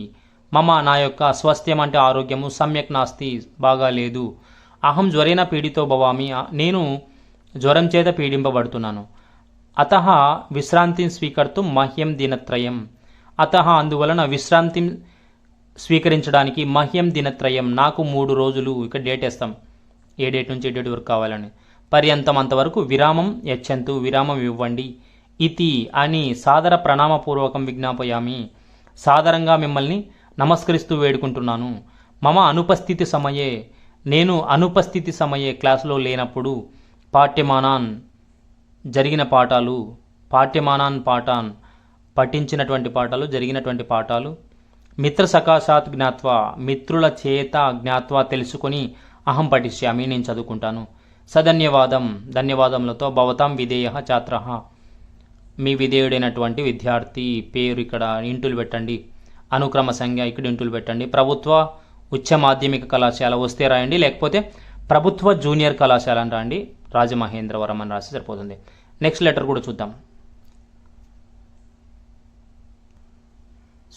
మమ నా యొక్క స్వస్థ్యం అంటే ఆరోగ్యము, సమ్యక్ నాస్తి బాగా లేదు. అహం జ్వరేన పీడితో భవామి, నేను జ్వరం చేత పీడింపబడుతున్నాను. అతః విశ్రాంతిని స్వీకర్తుం మహ్యం దినత్రయం. అతః అందువలన విశ్రాంతి స్వీకరించడానికి మహ్యం దినత్రయం నాకు 3 రోజులు, ఇక్కడ డేట్ వేస్తాం ఏ డేట్ నుంచి ఏ డేట్ వరకు కావాలని. పర్యంతం అంతవరకు విరామం యచ్చంతు విరామం ఇవ్వండి. ఇతి అని సాదర ప్రణామపూర్వకం విజ్ఞాపయామి, సాదరంగా మిమ్మల్ని నమస్కరిస్తూ వేడుకుంటున్నాను. మమ అనుపస్థితి సమయే, నేను అనుపస్థితి సమయే క్లాసులో లేనప్పుడు పాఠ్యమానాన్ జరిగిన పాఠాలు, పాఠ్యమానాన్ పాఠాన్ పఠించినటువంటి పాఠాలు, జరిగినటువంటి పాఠాలు, మిత్ర సకాశాత్ జ్ఞాత్వా మిత్రుల చేత జ్ఞాత్వా తెలుసుకొని అహం పఠిష్యామి నేను చదువుకుంటాను. సధన్యవాదం ధన్యవాదములతో భవతాం విధేయ ఛాత్ర మీ విధేయుడైనటువంటి విద్యార్థి పేరు ఇక్కడ ఇంటులు పెట్టండి, అనుక్రమ సంఖ్య ఇక్కడ ఇంటులు పెట్టండి. ప్రభుత్వ ఉచ్చ మాధ్యమిక కళాశాల వస్తే రాయండి, లేకపోతే ప్రభుత్వ జూనియర్ కళాశాల అని రాయండి. రాజమహేంద్రవరం అని రాసి సరిపోతుంది. నెక్స్ట్ లెటర్ కూడా చూద్దాం.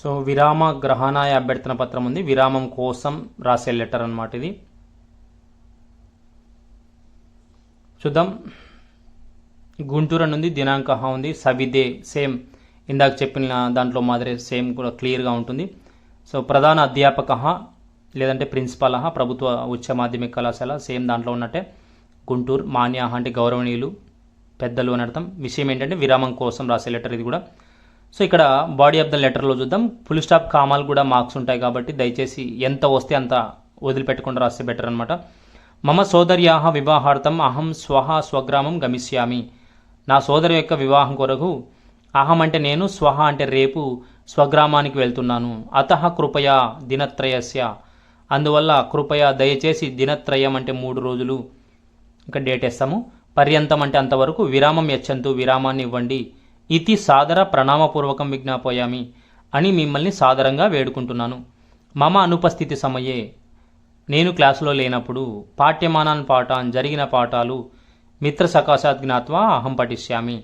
సో విరామ గ్రహణాయ అభ్యర్థన పత్రం ఉంది, విరామం కోసం రాసే లెటర్ అన్నమాట ఇది. చూద్దాం. గుంటూరు అని ఉంది, దినాంక ఉంది, సవిదే సేమ్ ఇందాక చెప్పిన దాంట్లో మాదిరి సేమ్ కూడా క్లియర్గా ఉంటుంది. సో ప్రధాన అధ్యాపక లేదంటే ప్రిన్సిపాల్ ప్రభుత్వ ఉచ్చ మాధ్యమిక కళాశాల సేమ్ దాంట్లో ఉన్నట్టే. గుంటూరు. మాన్యాహ అంటే గౌరవనీయులు, పెద్దలు అని అర్థం. విషయం ఏంటంటే విరామం కోసం రాసే లెటర్ ఇది కూడా. సో ఇక్కడ బాడీ ఆఫ్ ద లెటర్లో చూద్దాం. ఫుల్ స్టాప్ కామాలు కూడా మార్క్స్ ఉంటాయి కాబట్టి దయచేసి ఎంత వస్తే అంత వదిలిపెట్టకుండా రాస్తే బెటర్ అనమాట. మమ సోదర్యాహ వివాహార్థం అహం స్వగ్రామం గమిష్యామి. నా సోదరి యొక్క వివాహం కొరకు అహం అంటే నేను, స్వహ అంటే రేపు స్వగ్రామానికి వెళ్తున్నాను. అతః కృపయా దినత్రయస్య అందువల్ల కృపయా దయచేసి, దినత్రయం అంటే 3 రోజులు, ఇంకా డేట్ వేస్తాము. పర్యంతం అంటే అంతవరకు, విరామం యచ్చంతు విరామాన్ని ఇవ్వండి. ఇతి సాదర ప్రణామపూర్వకం విజ్ఞాపయామి అని మిమ్మల్ని సాదరంగా వేడుకుంటున్నాను. మమ అనుపస్థితి సమయే నేను క్లాసులో లేనప్పుడు, పాఠ్యమానాన్ పాఠాన్ జరిగిన పాఠాలు, మిత్ర సకాశాత్ జ్ఞాత్వా అహం పఠిష్యామి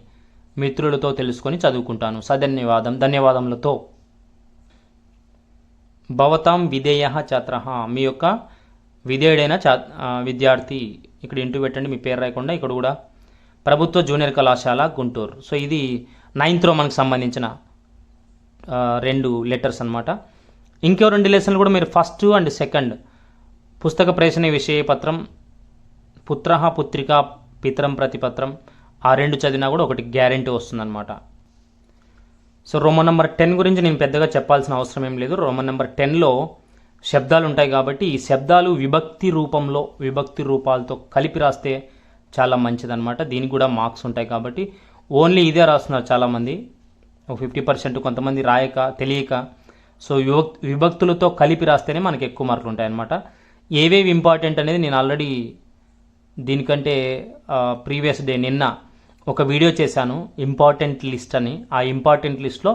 మిత్రులతో తెలుసుకొని చదువుకుంటాను. సధన్యవాదం ధన్యవాదములతో. భవతాం విధేయ ఛాత్ర మీ యొక్క విధేయుడైన విద్యార్థి ఇక్కడ ఇంటూ పెట్టండి, మీ పేరు రాయకుండా. ఇక్కడ కూడా ప్రభుత్వ జూనియర్ కళాశాల గుంటూరు. సో ఇది 9th మనకు సంబంధించిన 2 లెటర్స్ అనమాట. ఇంకో 2 లెసన్లు కూడా మీరు ఫస్ట్ అండ్ సెకండ్ పుస్తక ప్రేషణ విషయ పత్రం, పుత్ర పుత్రిక పితరం ప్రతిపత్రం ఆ 2 చదివినా కూడా ఒకటి గ్యారెంటీ వస్తుందన్నమాట. సో రోమన్ నెంబర్ 10 గురించి నేను పెద్దగా చెప్పాల్సిన అవసరం ఏం లేదు. రోమన్ నెంబర్ 10లో శబ్దాలు ఉంటాయి కాబట్టి ఈ శబ్దాలు విభక్తి రూపాలతో కలిపి రాస్తే చాలా మంచిదన్నమాట. దీనికి కూడా మార్క్స్ ఉంటాయి కాబట్టి ఓన్లీ ఇదే రాస్తున్నారు చాలామంది, 50% కొంతమంది రాయక తెలియక. సో విభక్తులతో కలిపి రాస్తేనే మనకి ఎక్కువ మార్కులు ఉంటాయన్నమాట. ఏవేవి ఇంపార్టెంట్ అనేది నేను ఆల్రెడీ దీనికంటే ప్రీవియస్ డే నిన్న ఒక వీడియో చేశాను, ఇంపార్టెంట్ లిస్ట్ అని. ఆ ఇంపార్టెంట్ లిస్ట్లో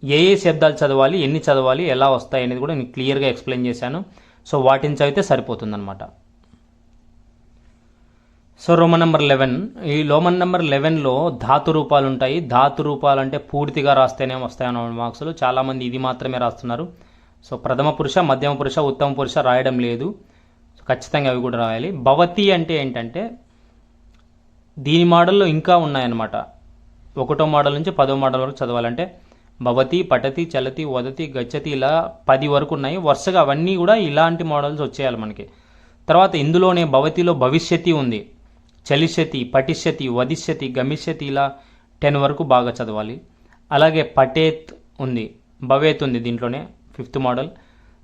ఏ శబ్దాలు చదవాలి, ఎన్ని చదవాలి, ఎలా వస్తాయి అనేది కూడా నేను క్లియర్గా ఎక్స్ప్లెయిన్ చేశాను. సో వాటిని చదివితే సరిపోతుందన్నమాట. సో రోమన్ నెంబర్ 11, ఈ రోమన్ నెంబర్ 11లో ధాతు రూపాలు ఉంటాయి. ధాతు రూపాలు అంటే పూర్తిగా రాస్తేనే వస్తాయన్న మార్క్సులు. చాలామంది ఇది మాత్రమే రాస్తున్నారు. సో ప్రథమ పురుష, మధ్యమ పురుష, ఉత్తమ పురుష రాయడం లేదు. సో ఖచ్చితంగా అవి కూడా రాయాలి. భవతి అంటే ఏంటంటే దీని మోడల్లో ఇంకా ఉన్నాయన్నమాట. 1వ మోడల్ నుంచి 10వ మోడల్ వరకు చదవాలంటే భవతి, పఠతి, చలతి, వదతి, గచ్చతి ఇలా 10 వరకు ఉన్నాయి. వరుసగా అవన్నీ కూడా ఇలాంటి మోడల్స్ వచ్చేయాలి మనకి. తర్వాత ఇందులోనే భవతిలో భవిష్యతి ఉంది, చలిష్యతి, పఠిష్యతి, వదిష్యతి, గమిష్యతి ఇలా 10 వరకు బాగా చదవాలి. అలాగే పఠేత్ ఉంది, భవేత్ ఉంది దీంట్లోనే 5th మోడల్.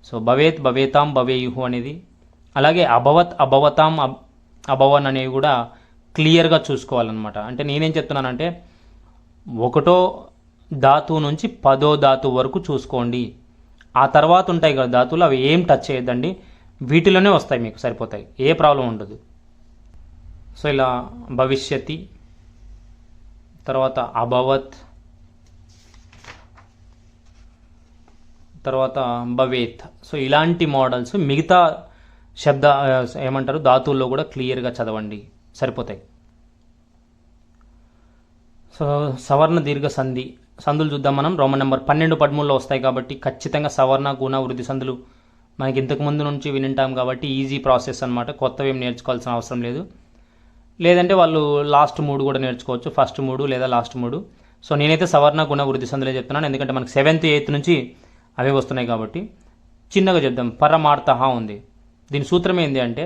సో భవేత్, భవేతాం, భవేయుహు అనేది. అలాగే అభవత్, అభవతాం, అభవన్ అనేవి కూడా క్లియర్గా చూసుకోవాలన్నమాట. అంటే నేనేం చెప్తున్నానంటే ఒకటో ధాతువు నుంచి 10వ ధాతువు వరకు చూసుకోండి. ఆ తర్వాత ఉంటాయి కదా ధాతువులు, అవి ఏం టచ్ చేయొద్దండి, వీటిలోనే వస్తాయి, మీకు సరిపోతాయి, ఏ ప్రాబ్లం ఉండదు. సో ఇలా భవిష్యతి, తర్వాత అభవత్, తర్వాత భవేత్. సో ఇలాంటి మోడల్స్ మిగతా శబ్ద ఏమంటారు ధాతువుల్లో కూడా క్లియర్గా చదవండి, సరిపోతాయి. సో సవర్ణ దీర్ఘ సంధి సందులు చూద్దాం మనం. రోమన్ నెంబర్ 12, 13లో వస్తాయి కాబట్టి ఖచ్చితంగా సవర్ణ గుణ వృద్ధి సందులు మనకి ఇంతకు ముందు నుంచి వినింటాం కాబట్టి ఈజీ ప్రాసెస్ అనమాట. కొత్తవి ఏం నేర్చుకోవాల్సిన అవసరం లేదు. లేదంటే వాళ్ళు లాస్ట్ 3 కూడా నేర్చుకోవచ్చు, ఫస్ట్ 3 లేదా లాస్ట్ 3. సో నేనైతే సవర్ణ గుణ వృద్ధి సందులే చెప్తున్నాను, ఎందుకంటే మనకి 7th 8th నుంచి అవే వస్తున్నాయి కాబట్టి. చిన్నగా చెప్దాం. పరమార్థ ఉంది. దీని సూత్రం ఏంటి అంటే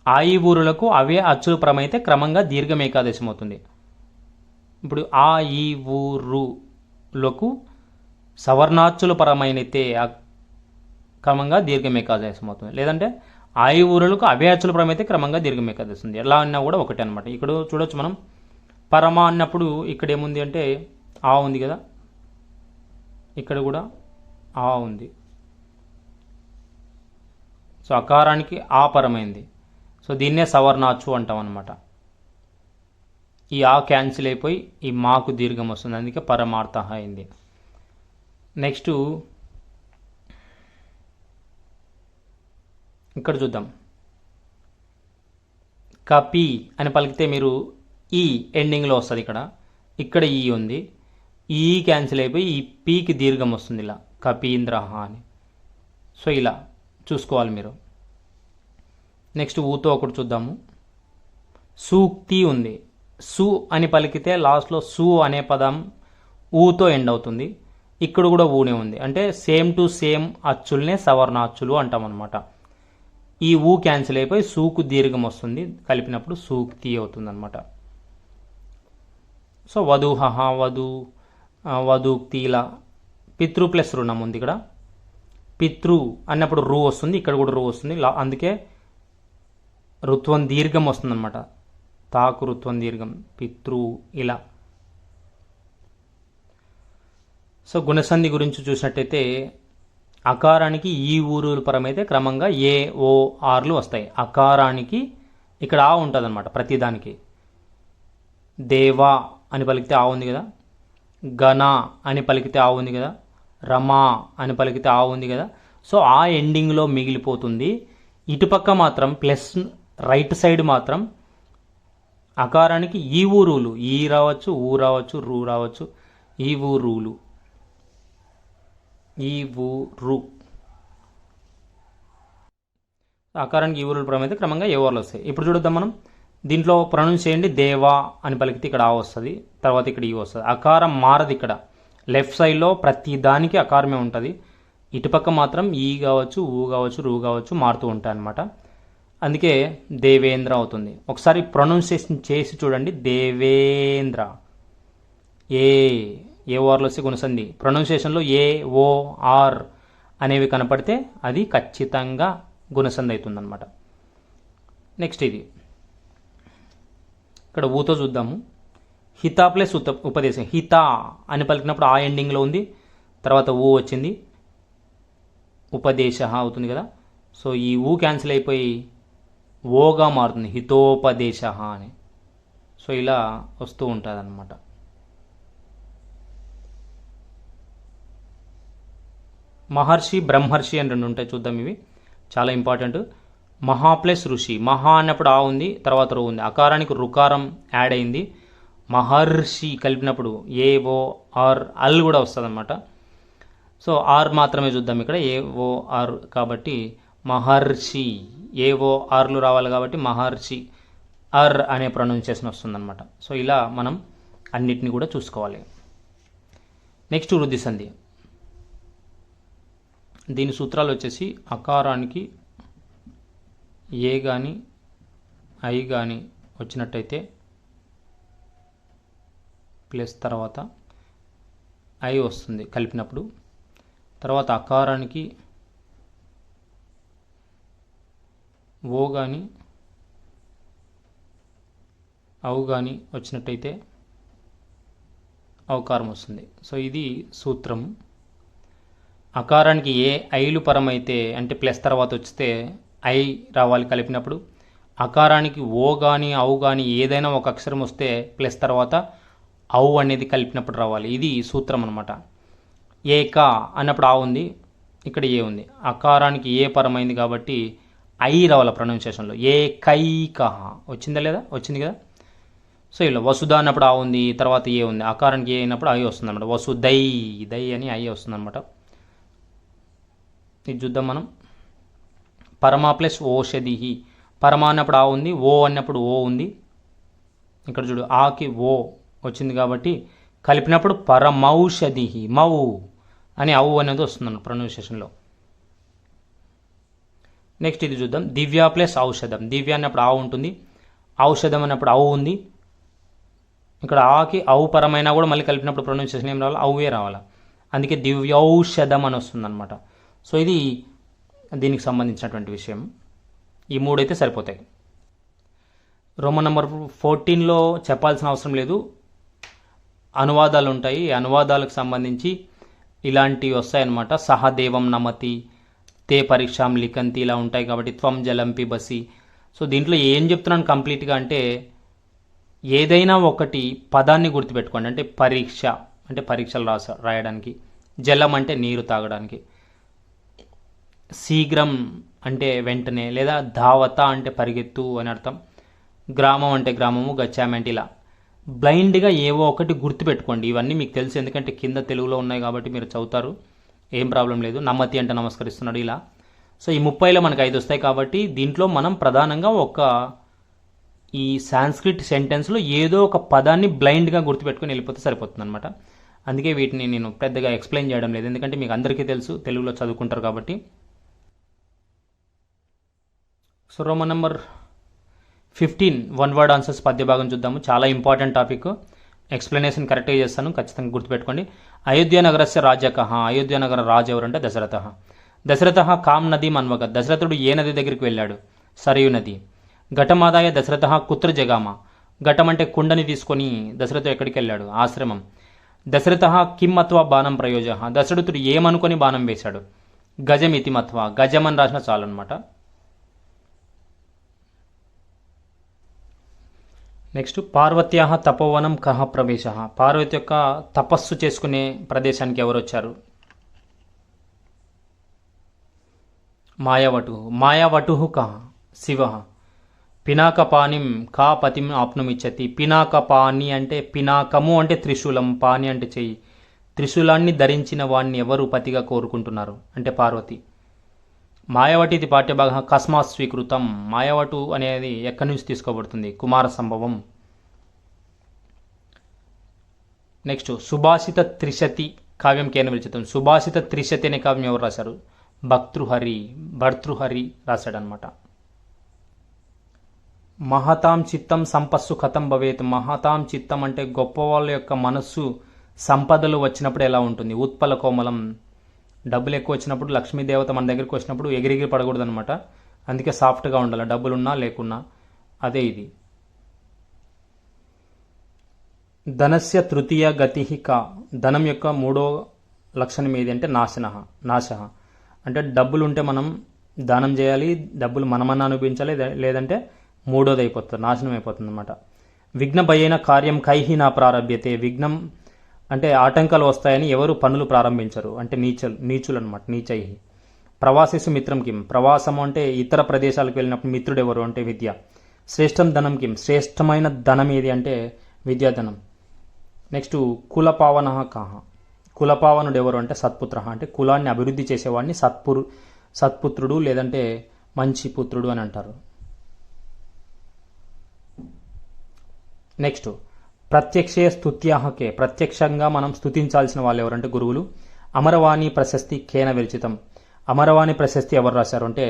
ఆ ఈ ఊరులకు అవే అచ్చులు ప్రమైతే క్రమంగా దీర్ఘం ఏకాదశం అవుతుంది. ఇప్పుడు ఆ ఈ ఊరులకు సవర్ణాచ్చుల పరమైనతే క్రమంగా దీర్ఘం ఏకాదశం అవుతుంది. లేదంటే ఆ ఈ ఊరులకు అవే అచ్చుల పరమైతే క్రమంగా దీర్ఘం ఏకాదశం ఉంది. ఎలా అన్నా కూడా ఒకటే అనమాట. ఇక్కడ చూడొచ్చు మనం. పరమ అన్నప్పుడు ఇక్కడ ఏముంది అంటే ఆ ఉంది కదా, ఇక్కడ కూడా ఆ ఉంది. సో అకారానికి ఆ పరమైంది. సో దీన్నే సవర్ణాచ్చు అంటాం అనమాట. ఈ ఆ క్యాన్సిల్ అయిపోయి ఈ మాకు దీర్ఘం వస్తుంది, అందుకే పరమార్థ అయింది. నెక్స్ట్ ఇక్కడ చూద్దాం. కపి అని పలికితే మీరు ఈ ఎండింగ్లో వస్తుంది. ఇక్కడ ఈ ఉంది, ఈ క్యాన్సిల్ అయిపోయి ఈ పీకి దీర్ఘం వస్తుంది, ఇలా కపీంద్ర అని. సో ఇలా చూసుకోవాలి మీరు. నెక్స్ట్ ఊతో ఒకటి చూద్దాము. సూక్తి ఉంది. సు అని పలికితే లాస్ట్లో సు అనే పదం ఊతో ఎండ్ అవుతుంది. ఇక్కడ కూడా ఊనే ఉంది, అంటే సేమ్ టు సేమ్ అచ్చుల్నే సవర్ణాచ్చులు అంటాం అనమాట. ఈ ఊ క్యాన్సిల్ అయిపోయి సూకు దీర్ఘం వస్తుంది, కలిపినప్పుడు సూక్తి అవుతుంది అనమాట. సో వధూహ, వధూక్తి, ఇలా పితృ ప్లస్ రుణం ఉంది. ఇక్కడ పితృ అన్నప్పుడు రు వస్తుంది, ఇక్కడ కూడా రు వస్తుంది, అందుకే రుత్వం దీర్ఘం వస్తుంది అనమాట. తాకు రుత్వం దీర్ఘం, పితృ, ఇలా. సో గుణసంధి గురించి చూసినట్టయితే అకారానికి ఈ ఊరుల పరమైతే క్రమంగా ఏ ఓ ఆర్లు వస్తాయి. అకారానికి ఇక్కడ ఆ ఉంటుంది అనమాట ప్రతిదానికి. దేవా అని పలికితే ఆ ఉంది కదా, గణ అని పలికితే ఆ ఉంది కదా, రమా అని పలికితే ఆ ఉంది కదా. సో ఆ ఎండింగ్లో మిగిలిపోతుంది. ఇటుపక్క మాత్రం ప్లస్ రైట్ సైడ్ మాత్రం అకారానికి ఈ ఊరులు, ఈ రావచ్చు, ఊ రావచ్చు, రూ రావచ్చు, ఈ ఊరులు, ఈ ఊరు. అకారానికి ఈ ఊరుల ప్రమైతే క్రమంగా ఏ ఊర్లు వస్తాయి. ఇప్పుడు చూద్దాం మనం. దీంట్లో ప్రొనౌన్స్ చేయండి. దేవా అని పలికితే ఇక్కడ ఆ వస్తుంది, తర్వాత ఇక్కడ ఈ వస్తుంది. అకారం మారదు. ఇక్కడ లెఫ్ట్ సైడ్లో ప్రతి దానికి అకారమే ఉంటుంది. ఇటుపక్క మాత్రం ఈ కావచ్చు, ఊ కావచ్చు, రూ కావచ్చు మారుతూ ఉంటాయి అన్నమాట. అందుకే దేవేంద్ర అవుతుంది. ఒకసారి ప్రొనౌన్సియేషన్ చేసి చూడండి. దేవేంద్ర. ఏ ఓర్లు వస్తే గుణసంధి. ప్రొనౌన్సియేషన్లో ఏ ఓ ఆర్ అనేవి కనపడితే అది ఖచ్చితంగా గుణసంధి అవుతుందన్నమాట. నెక్స్ట్ ఇది ఇక్కడ ఊతో చూద్దాము. హితా ప్లస్ ఉపదేశం. హితా అని పలికినప్పుడు ఆ ఎండింగ్లో ఉంది, తర్వాత ఊ వచ్చింది, ఉపదేశ అవుతుంది కదా. సో ఈ ఊ క్యాన్సిల్ అయిపోయి ఓగా మారుతుంది, హితోపదేశ అని. సో ఇలా వస్తూ ఉంటుంది అన్నమాట. మహర్షి, బ్రహ్మర్షి అని 2 ఉంటాయి, చూద్దాం. ఇవి చాలా ఇంపార్టెంట్. మహా ప్లస్ ఋషి. మహా అన్నప్పుడు ఆ ఉంది, తర్వాత రూ ఉంది. అకారానికి రుకారం యాడ్ అయింది. మహర్షి కలిపినప్పుడు ఏ ఓ ఆర్ అల్ కూడా వస్తుంది అనమాట. సో ఆర్ మాత్రమే చూద్దాం. ఇక్కడ ఏ ఓ ఆర్ కాబట్టి మహర్షి, ఏ ఓ ఆర్లు రావాలి కాబట్టి మహర్షి, అర్ అనే ప్రొనౌన్సియేషన్ వస్తుందన్నమాట. సో ఇలా మనం అన్నిటిని కూడా చూసుకోవాలి. నెక్స్ట్ వృద్ధి సంధి. దీని సూత్రాలు వచ్చేసి అకారానికి ఏ కానీ ఐ కానీ వచ్చినట్టయితే ప్లస్ తర్వాత ఐ వస్తుంది కలిపినప్పుడు. తర్వాత అకారానికి ఓ కానీ అవు కానీ వచ్చినట్టయితే ఔకారం వస్తుంది. సో ఇది సూత్రం. అకారానికి ఏ ఐలు పరమైతే అంటే ప్లస్ తర్వాత వస్తే ఐ రావాలి కలిపినప్పుడు. అకారానికి ఓ కానీ ఔ కానీ ఏదైనా ఒక అక్షరం వస్తే ప్లస్ తర్వాత ఔ అనేది కలిపినప్పుడు రావాలి. ఇది సూత్రం అనమాట. ఏక అన్నప్పుడు ఆ ఉంది, ఇక్కడ ఏ ఉంది. అకారానికి ఏ పరమైంది కాబట్టి ఐ రావాలి ప్రొనౌన్సియేషన్లో. ఏ కైకహ వచ్చిందా లేదా? వచ్చింది కదా. సో ఇలా వసుధ అన్నప్పుడు ఆ ఉంది, తర్వాత ఏ ఉంది. అకారానికి ఏ అయినప్పుడు ఐ వస్తుంది అనమాట. వసుదై దై అని ఐ వస్తుంది అనమాట. ఇది చూద్దాం మనం. పరమా ప్లస్ ఓషధిహి. పరమా అన్నప్పుడు ఆ ఉంది, ఓ అన్నప్పుడు ఓ ఉంది. ఇక్కడ చూడు ఆకి ఓ వచ్చింది కాబట్టి కలిపినప్పుడు పరమౌషధిహి మౌ అని ఔ అనేది వస్తుంది ప్రొనౌన్సియేషన్లో. నెక్స్ట్ ఇది చూద్దాం. దివ్య ప్లస్ ఔషధం. దివ్య అన్నప్పుడు ఆ ఉంటుంది, ఔషధం అన్నప్పుడు ఔ ఉంది. ఇక్కడ ఆకి ఔ పరమైనా కూడా మళ్ళీ కలిపినప్పుడు ప్రొనౌన్సియేషన్ ఏం రావాలి? ఔవే రావాలి. అందుకే దివ్యౌషధం అని వస్తుంది అనమాట. సో ఇది దీనికి సంబంధించినటువంటి విషయం. ఈ మూడైతే సరిపోతాయి. రోమన్ నెంబర్ 14లో చెప్పాల్సిన అవసరం లేదు, అనువాదాలు ఉంటాయి. అనువాదాలకు సంబంధించి ఇలాంటివి వస్తాయన్నమాట. సహదేవం నమతి, తే పరీక్షాం లిఖంతి ఇలా ఉంటాయి కాబట్టి త్వం జలం పిబసి. సో దీంట్లో ఏం చెప్తున్నాను కంప్లీట్గా అంటే ఏదైనా ఒకటి పదాన్ని గుర్తుపెట్టుకోండి. అంటే పరీక్ష అంటే పరీక్షలు రాయడానికి, జలం అంటే నీరు తాగడానికి, శీఘ్రం అంటే వెంటనే, లేదా ధావత అంటే పరిగెత్తు అని అర్థం, గ్రామం అంటే గ్రామము, గచ్చామి అంటే ఇలా. బ్లైండ్గా ఏవో ఒకటి గుర్తుపెట్టుకోండి. ఇవన్నీ మీకు తెలుసు, ఎందుకంటే కింద తెలుగులో ఉన్నాయి కాబట్టి మీరు చదువుతారు, ఏం ప్రాబ్లం లేదు. నమ్మతి అంటే నమస్కరిస్తున్నాడు ఇలా. సో ఈ 30లో మనకు 5 వస్తాయి కాబట్టి దీంట్లో మనం ప్రధానంగా ఈ సాంస్క్రిట్ సెంటెన్స్లో ఏదో ఒక పదాన్ని బ్లైండ్గా గుర్తుపెట్టుకొని వెళ్ళిపోతే సరిపోతుంది అనమాట. అందుకే వీటిని నేను పెద్దగా ఎక్స్ప్లెయిన్ చేయడం లేదు, ఎందుకంటే మీకు అందరికీ తెలుసు, తెలుగులో చదువుకుంటారు కాబట్టి. So Roman number 15 one word answers పద్య భాగం చూద్దాము. చాలా ఇంపార్టెంట్ టాపిక్. ఎక్స్ప్లెనేషన్ కరెక్ట్గా చేస్తాను, ఖచ్చితంగా గుర్తుపెట్టుకోండి. అయోధ్య నగరస్య రాజకః. అయోధ్య నగర రాజు ఎవరంటే దశరథ. దశరథ కామ్ నది మన్వగ. దశరథుడు ఏ నది దగ్గరికి వెళ్ళాడు? సరయు నది. ఘటమాదాయ దశరథ కుత్ర జగామ. ఘటం అంటే కుండని తీసుకొని దశరథుడు ఎక్కడికి వెళ్ళాడు? ఆశ్రమం. దశరథ కిమ్ మత్వా బాణం ప్రయోజ. దశరథుడు ఏమనుకొని బాణం వేశాడు? గజం ఇతి మత్వా. గజం అని రాసిన చాలు అనమాట. నెక్స్ట్ పార్వత్యా తపోవనం కహ ప్రవేశ. పార్వతి యొక్క తపస్సు చేసుకునే ప్రదేశానికి ఎవరు వచ్చారు? మాయావటు. మాయావటు కహ శివ. పినాకపాణిం కా పతిం ఆప్నుమిచ్చతి. పినాకపాణి అంటే పినాకము అంటే త్రిశూలం, పాణి అంటే చెయ్యి. త్రిశూలాన్ని ధరించిన వాడిని ఎవరు పతిగా కోరుకుంటున్నారు అంటే పార్వతి. మాయావటి ఇది పాఠ్యభాగ కస్మాత్ స్వీకృతం. మాయావటు అనేది ఎక్కడి నుంచి తీసుకోబడుతుంది? కుమార సంభవం. నెక్స్ట్ సుభాషిత త్రిశతి కావ్యం కేన విరచితం. సుభాషిత త్రిశతి అనే కావ్యం ఎవరు రాశారు? భర్తృహరి రాశాడనమాట. మహతాం చిత్తం సంపస్సు కథం భవేత్. మహతాం చిత్తం అంటే గొప్ప వాళ్ళ యొక్క మనస్సు సంపదలు వచ్చినప్పుడు ఎలా ఉంటుంది? ఉత్పల కోమలం. డబ్బులు ఎక్కువ వచ్చినప్పుడు, లక్ష్మీదేవత మన దగ్గరికి వచ్చినప్పుడు ఎగిరిగిరి పడకూడదు అనమాట. అందుకే సాఫ్ట్గా ఉండాలి, డబ్బులున్నా లేకున్నా. అదే ఇది. ధనస్య తృతీయ గతి క. ధనం యొక్క 3వ లక్షణం ఏది అంటే నాశ. అంటే డబ్బులు ఉంటే మనం దానం చేయాలి, డబ్బులు మనమన్నా అనుభవించాలి, లేదంటే 3వది అయిపోతుంది, నాశనం అయిపోతుంది అనమాట. విఘ్న భయైన కార్యం కైహి నా ప్రారభ్యతే. విఘ్నం అంటే ఆటంకాలు వస్తాయని ఎవరు పనులు ప్రారంభించరు అంటే నీచులు అనమాట. నీచై. ప్రవాసేసు మిత్రం కిం. ప్రవాసము అంటే ఇతర ప్రదేశాలకు వెళ్ళినప్పుడు మిత్రుడు ఎవరు అంటే విద్య. శ్రేష్టం ధనం కిం. శ్రేష్టమైన ధనం ఏది అంటే విద్యాధనం. నెక్స్ట్ కులపావన కహ. కులపావనుడు ఎవరు అంటే సత్పుత్ర. అంటే కులాన్ని అభివృద్ధి చేసేవాడిని సత్పుత్రుడు లేదంటే మంచి పుత్రుడు అని అంటారు. నెక్స్ట్ ప్రత్యక్షే స్తుత్యాహకే. ప్రత్యక్షంగా మనం స్తుతించాల్సిన వాళ్ళు ఎవరంటే గురువులు. అమరవాణి ప్రశస్తి కేన విరచితం. అమరవాణి ప్రశస్తి ఎవరు రాశారు అంటే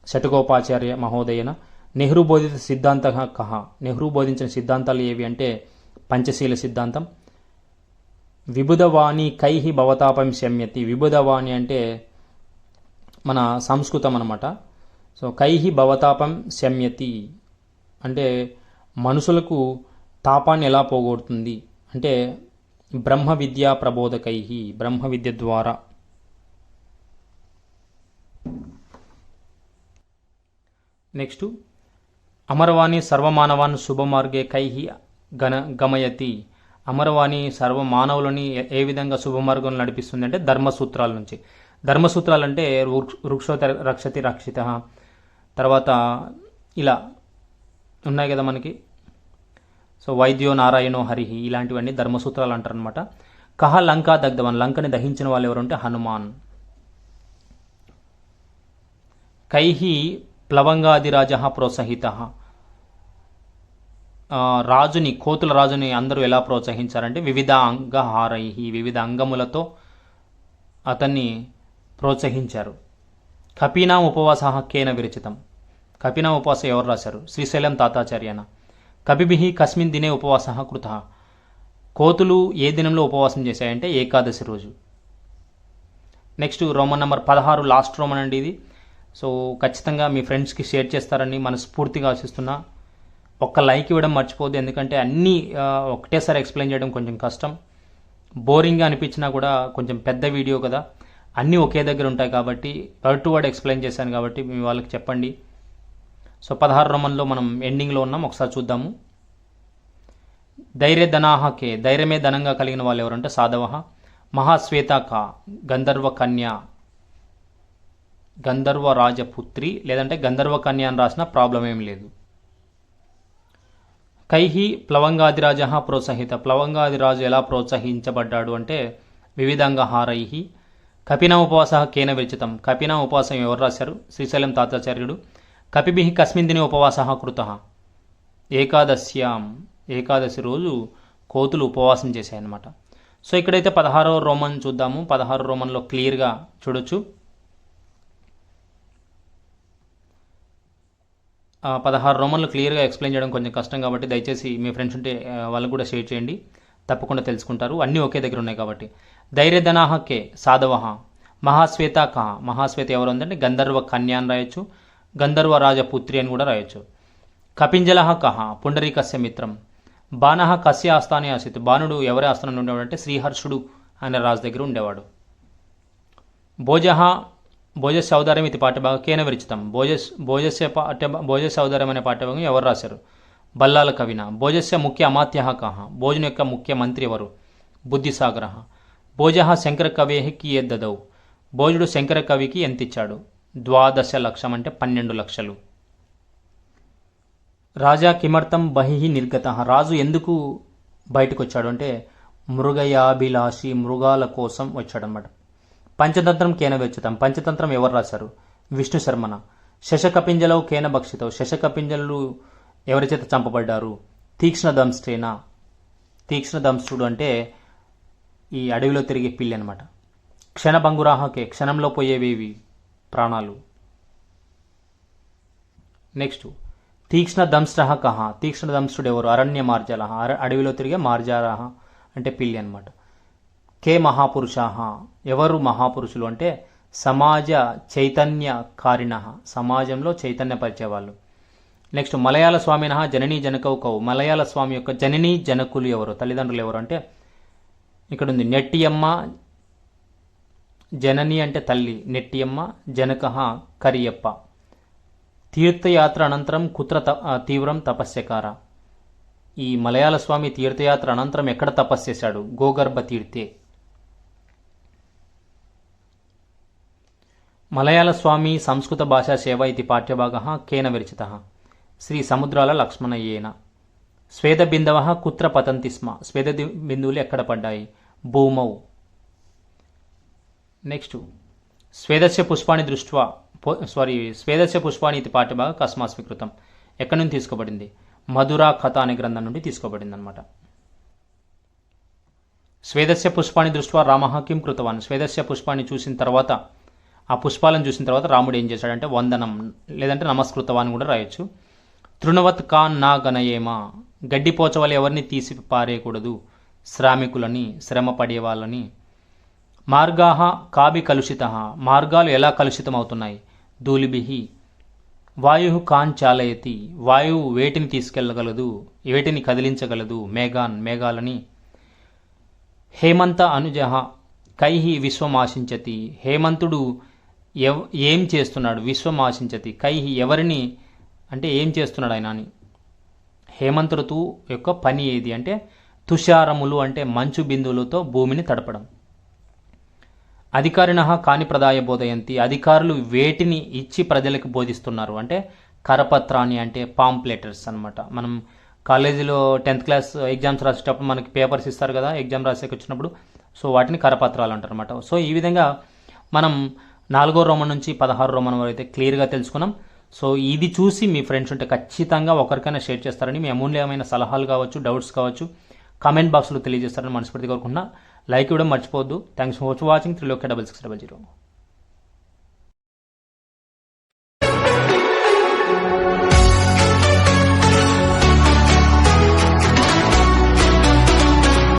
శటగోపాచార్య మహోదయన. నెహ్రూ బోధిత సిద్ధాంత కహ. నెహ్రూ బోధించిన సిద్ధాంతాలు ఏవి అంటే పంచశీల సిద్ధాంతం. విబుధవాణి కైహి భవతాపం శమ్యతి. విబుధవాణి అంటే మన సంస్కృతం అనమాట. సో కైహి భవతాపం శమ్యతి అంటే మనుషులకు తాపాన్ని ఎలా పోగొడుతుంది అంటే బ్రహ్మ విద్యా ప్రబోధకై, బ్రహ్మ విద్య ద్వారా. నెక్స్ట్ అమరవాణి సర్వమానవాన్ శుభమార్గే కైహి గమయతి. అమరవాణి సర్వమానవులని ఏ విధంగా శుభమార్గంలో నడిపిస్తుంది అంటే ధర్మసూత్రాల నుంచి. ధర్మసూత్రాలు అంటే వృక్షోత రక్షతి రక్షిత, తర్వాత ఇలా ఉన్నాయి కదా మనకి. సో వైద్యో నారాయణో హరిహి, ఇలాంటివన్నీ ధర్మసూత్రాలు అంటారు అనమాట. కహ లంకా దగ్ధవన్, లంకని దహించిన వాళ్ళు ఎవరంటే హనుమాన్. కైహి ప్లవంగాదిరాజ ప్రోత్సహిత, రాజుని, కోతుల రాజుని అందరూ ఎలా ప్రోత్సహించారంటే వివిధ అంగహారై, వివిధ అంగములతో అతన్ని ప్రోత్సహించారు. కపినా ఉపవాస కేన విరచితం, కపినా ఉపవాసం ఎవరు రాశారు? శ్రీశైలం తాతాచార్యన. కపిభిః కస్మిన్ దినే ఉపవాస కృత, కోతులు ఏ దినంలో ఉపవాసం చేశాయంటే ఏకాదశి రోజు. Next Roman number 16, last Roman అండి ఇది. సో ఖచ్చితంగా మీ ఫ్రెండ్స్కి షేర్ చేస్తారని మనస్ఫూర్తిగా ఆశిస్తున్నా. ఒక్క లైక్ ఇవ్వడం మర్చిపోద్దు, ఎందుకంటే అన్నీ ఒకటేసారి ఎక్స్ప్లెయిన్ చేయడం కొంచెం కష్టం. బోరింగ్గా అనిపించినా కూడా కొంచెం పెద్ద వీడియో కదా, అన్నీ ఒకే దగ్గర ఉంటాయి కాబట్టి వర్డ్ టు వర్డ్ ఎక్స్ప్లెయిన్ చేశాను కాబట్టి మీ వాళ్ళకి చెప్పండి. సో 16 రోమన్లో మనం ఎండింగ్లో ఉన్నాం, ఒకసారి చూద్దాము. ధైర్య ధనాహకే, ధైర్యమే ధనంగా కలిగిన వాళ్ళు ఎవరంటే సాధవ. మహాశ్వేతాక గంధర్వ కన్య, గంధర్వ రాజపుత్రి, లేదంటే గంధర్వ కన్య అని రాసిన ప్రాబ్లం ఏం లేదు. కైహి ప్లవంగాదిరాజ ప్రోత్సహిత, ప్లవంగాదిరాజు ఎలా ప్రోత్సహించబడ్డాడు అంటే వివిధంగహారై. కపిన ఉపవాస కేన విరచితం, కపిన ఉపవాసం ఎవరు రాశారు? శ్రీశైలం తాతాచార్యుడు. కపిభిః కస్మిన్ దినే ఉపవాస కృత, ఏకాదశ్యాం, ఏకాదశి రోజు కోతులు ఉపవాసం చేశాయన్నమాట. సో ఇక్కడైతే 16వ రోమన్ చూద్దాము. 16 రోమన్లో క్లియర్గా చూడొచ్చు. 16 రోమన్లు క్లియర్గా ఎక్స్ప్లెయిన్ చేయడం కొంచెం కష్టం కాబట్టి దయచేసి మీ ఫ్రెండ్స్ ఉంటే వాళ్ళకు కూడా షేర్ చేయండి, తప్పకుండా తెలుసుకుంటారు. అన్నీ ఒకే దగ్గర ఉన్నాయి కాబట్టి. ధైర్యధనాహకే సాధవ. మహాశ్వేత కహ, మహాశ్వేత ఎవరు ఉందంటే గంధర్వ కన్య అని రాయొచ్చు, గంధర్వ రాజపుత్రి అని కూడా రాయొచ్చు. కపింజల కహ పుండరీకస్య మిత్రం. బాణ కస్య ఆస్థానే ఆసిత్, బాణుడు ఎవరి ఆస్థానంలో ఉండేవాడు అంటే శ్రీహర్షుడు అనే రాజు దగ్గర ఉండేవాడు. భోజ భోజస్య ఔదార్యం ఇది పాఠ్యభాగం కేన విరచితం, భోజస్య ఔదార్యం అనే పాఠ్యభాగం ఎవరు రాశారు? బల్లాల కవిన. భోజస్య ముఖ్య అమాత్య కహ, భోజన యొక్క ముఖ్య మంత్రి ఎవరు? బుద్ధిసాగర. భోజ శంకర కవే కియద్దదౌ, భోజుడు శంకర కవికి ఎంత ఇచ్చాడు? 12 లక్షం అంటే 12 లక్షలు. రాజా కిమర్థం బహిః నిర్గత, రాజు ఎందుకు బయటకు వచ్చాడు అంటే మృగయాభిలాషి, మృగాల కోసం వచ్చాడనమాట. పంచతంత్రం కేన విరచితం, పంచతంత్రం ఎవరు రాశారు? విష్ణు శర్మన. శశకపింజలౌ కేన భక్షితౌ, శశకపింజలు ఎవరి చేత చంపబడ్డారు? తీక్ష్ణ దంష్ట్రేన. తీక్ష్ణ దంష్ట్రుడు అంటే ఈ అడవిలో తిరిగే పిల్లి అనమాట. క్షణభంగురాహకే, క్షణంలో పోయేవేవి ప్రాణాలు. నెక్స్ట్ తీక్ష్ణ దంష్ట్రః కహ, తీక్ష్ణ దంష్ట్రుడు ఎవరు? అరణ్య మార్జల, అడవిలో తిరిగే మార్జారః అంటే పిల్లి అనమాట. కే మహాపురుషాః, ఎవరు మహాపురుషులు అంటే సమాజ చైతన్యకారిణ, సమాజంలో చైతన్యపరిచే వాళ్ళు. నెక్స్ట్ మలయాళ స్వామినః జననీ జనకౌ కౌ, మలయాళ స్వామి యొక్క జననీ జనకులు ఎవరు, తల్లిదండ్రులు ఎవరు అంటే ఇక్కడ ఉంది నెట్టియమ్మ. జనని అంటే తల్లి, నెట్టియమ్మ. జనక కరియప్ప. తీర్థయాత్ర అనంతరం కుత్ర తీవ్రం తపస్యకార, ఈ మలయాళ స్వామి తీర్థయాత్ర అనంతరం ఎక్కడ తపస్సు చేశాడు? గోగర్భ తీర్థే. మలయాళ స్వామి సంస్కృత భాషా సేవ ఇది పాఠ్యభాగ కేన విరచిత, శ్రీ సముద్రాల లక్ష్మణయ్యేన. స్వేద బిందవ కుత్ర పతంతి స్మ, స్వేద బిందువులు ఎక్కడ పడ్డాయి? భూమౌ. నెక్స్ట్ స్వేదస్య పుష్పాన్ని దృష్ట్వా, స్వేదస్య పుష్పాన్ని ఇది పాఠ్యభాగ కస్మా స్వీకృతం, ఎక్కడి నుంచి తీసుకోబడింది? మధురా కథ అనే గ్రంథం నుండి తీసుకోబడింది అనమాట. స్వేదస్య పుష్పాన్ని దృష్ట్వా రామః కిం కృతవాన్, స్వేదస్య పుష్పాన్ని చూసిన తర్వాత, ఆ పుష్పాలను చూసిన తర్వాత రాముడు ఏం చేశాడంటే వందనం లేదంటే నమస్కృతవాన్ కూడా రాయొచ్చు. తృణవత్ కాన్ నా గణయేమా, గడ్డిపోచవలు ఎవరిని తీసి పారేయకూడదు? శ్రామికులని, శ్రమ పడే వాళ్ళని. మార్గాహ కాభి కలుషిత, మార్గాలు ఎలా కలుషితం అవుతున్నాయి? ధూళిభిః. వాయు కాన్ చాలయతి, వాయువు వేటిని తీసుకెళ్ళగలదు, వేటిని కదిలించగలదు? మేఘాన్, మేఘాలని. హేమంత అనుజః కైహి విశ్వమాశించతి. హేమంతుడు ఏం చేస్తున్నాడు? విశ్వమాశించతి కైహి ఎవరిని, అంటే ఏం చేస్తున్నాడు ఆయన అని. హేమంతుడు యొక్క పని ఏది అంటే తుషారములు అంటే మంచు బిందువులతో భూమిని తడపడం. అధికారిణ కాని ప్రదాయ బోధయంతి. అధికారులు వేటిని ఇచ్చి ప్రజలకు బోధిస్తున్నారు అంటే కరపత్రాన్ని అంటే పాంప్లెటర్స్ అనమాట. మనం కాలేజీలో 10th క్లాస్ ఎగ్జామ్స్ రాసేటప్పుడు మనకి పేపర్స్ ఇస్తారు కదా ఎగ్జామ్ రాసేకి వచ్చినప్పుడు, సో వాటిని కరపత్రాలు అంటారు అనమాట. సో ఈ విధంగా మనం 4వ రోమన్ నుంచి 16వ రోమన్ వరకు అయితే క్లియర్గా తెలుసుకున్నాం. సో ఇది చూసి మీ ఫ్రెండ్స్ ఉంటే ఖచ్చితంగా ఒకరికైనా షేర్ చేస్తారని, మీ అమూల్యమైన సలహాలు కావచ్చు, డౌట్స్ కావచ్చు కామెంట్ బాక్స్లో తెలియజేస్తారని మనస్ఫూర్తిగా కోరుకుంటున్నా. లైక్ ఇవ్వడం మర్చిపోవద్దు. Thanks for watching. 3 6600.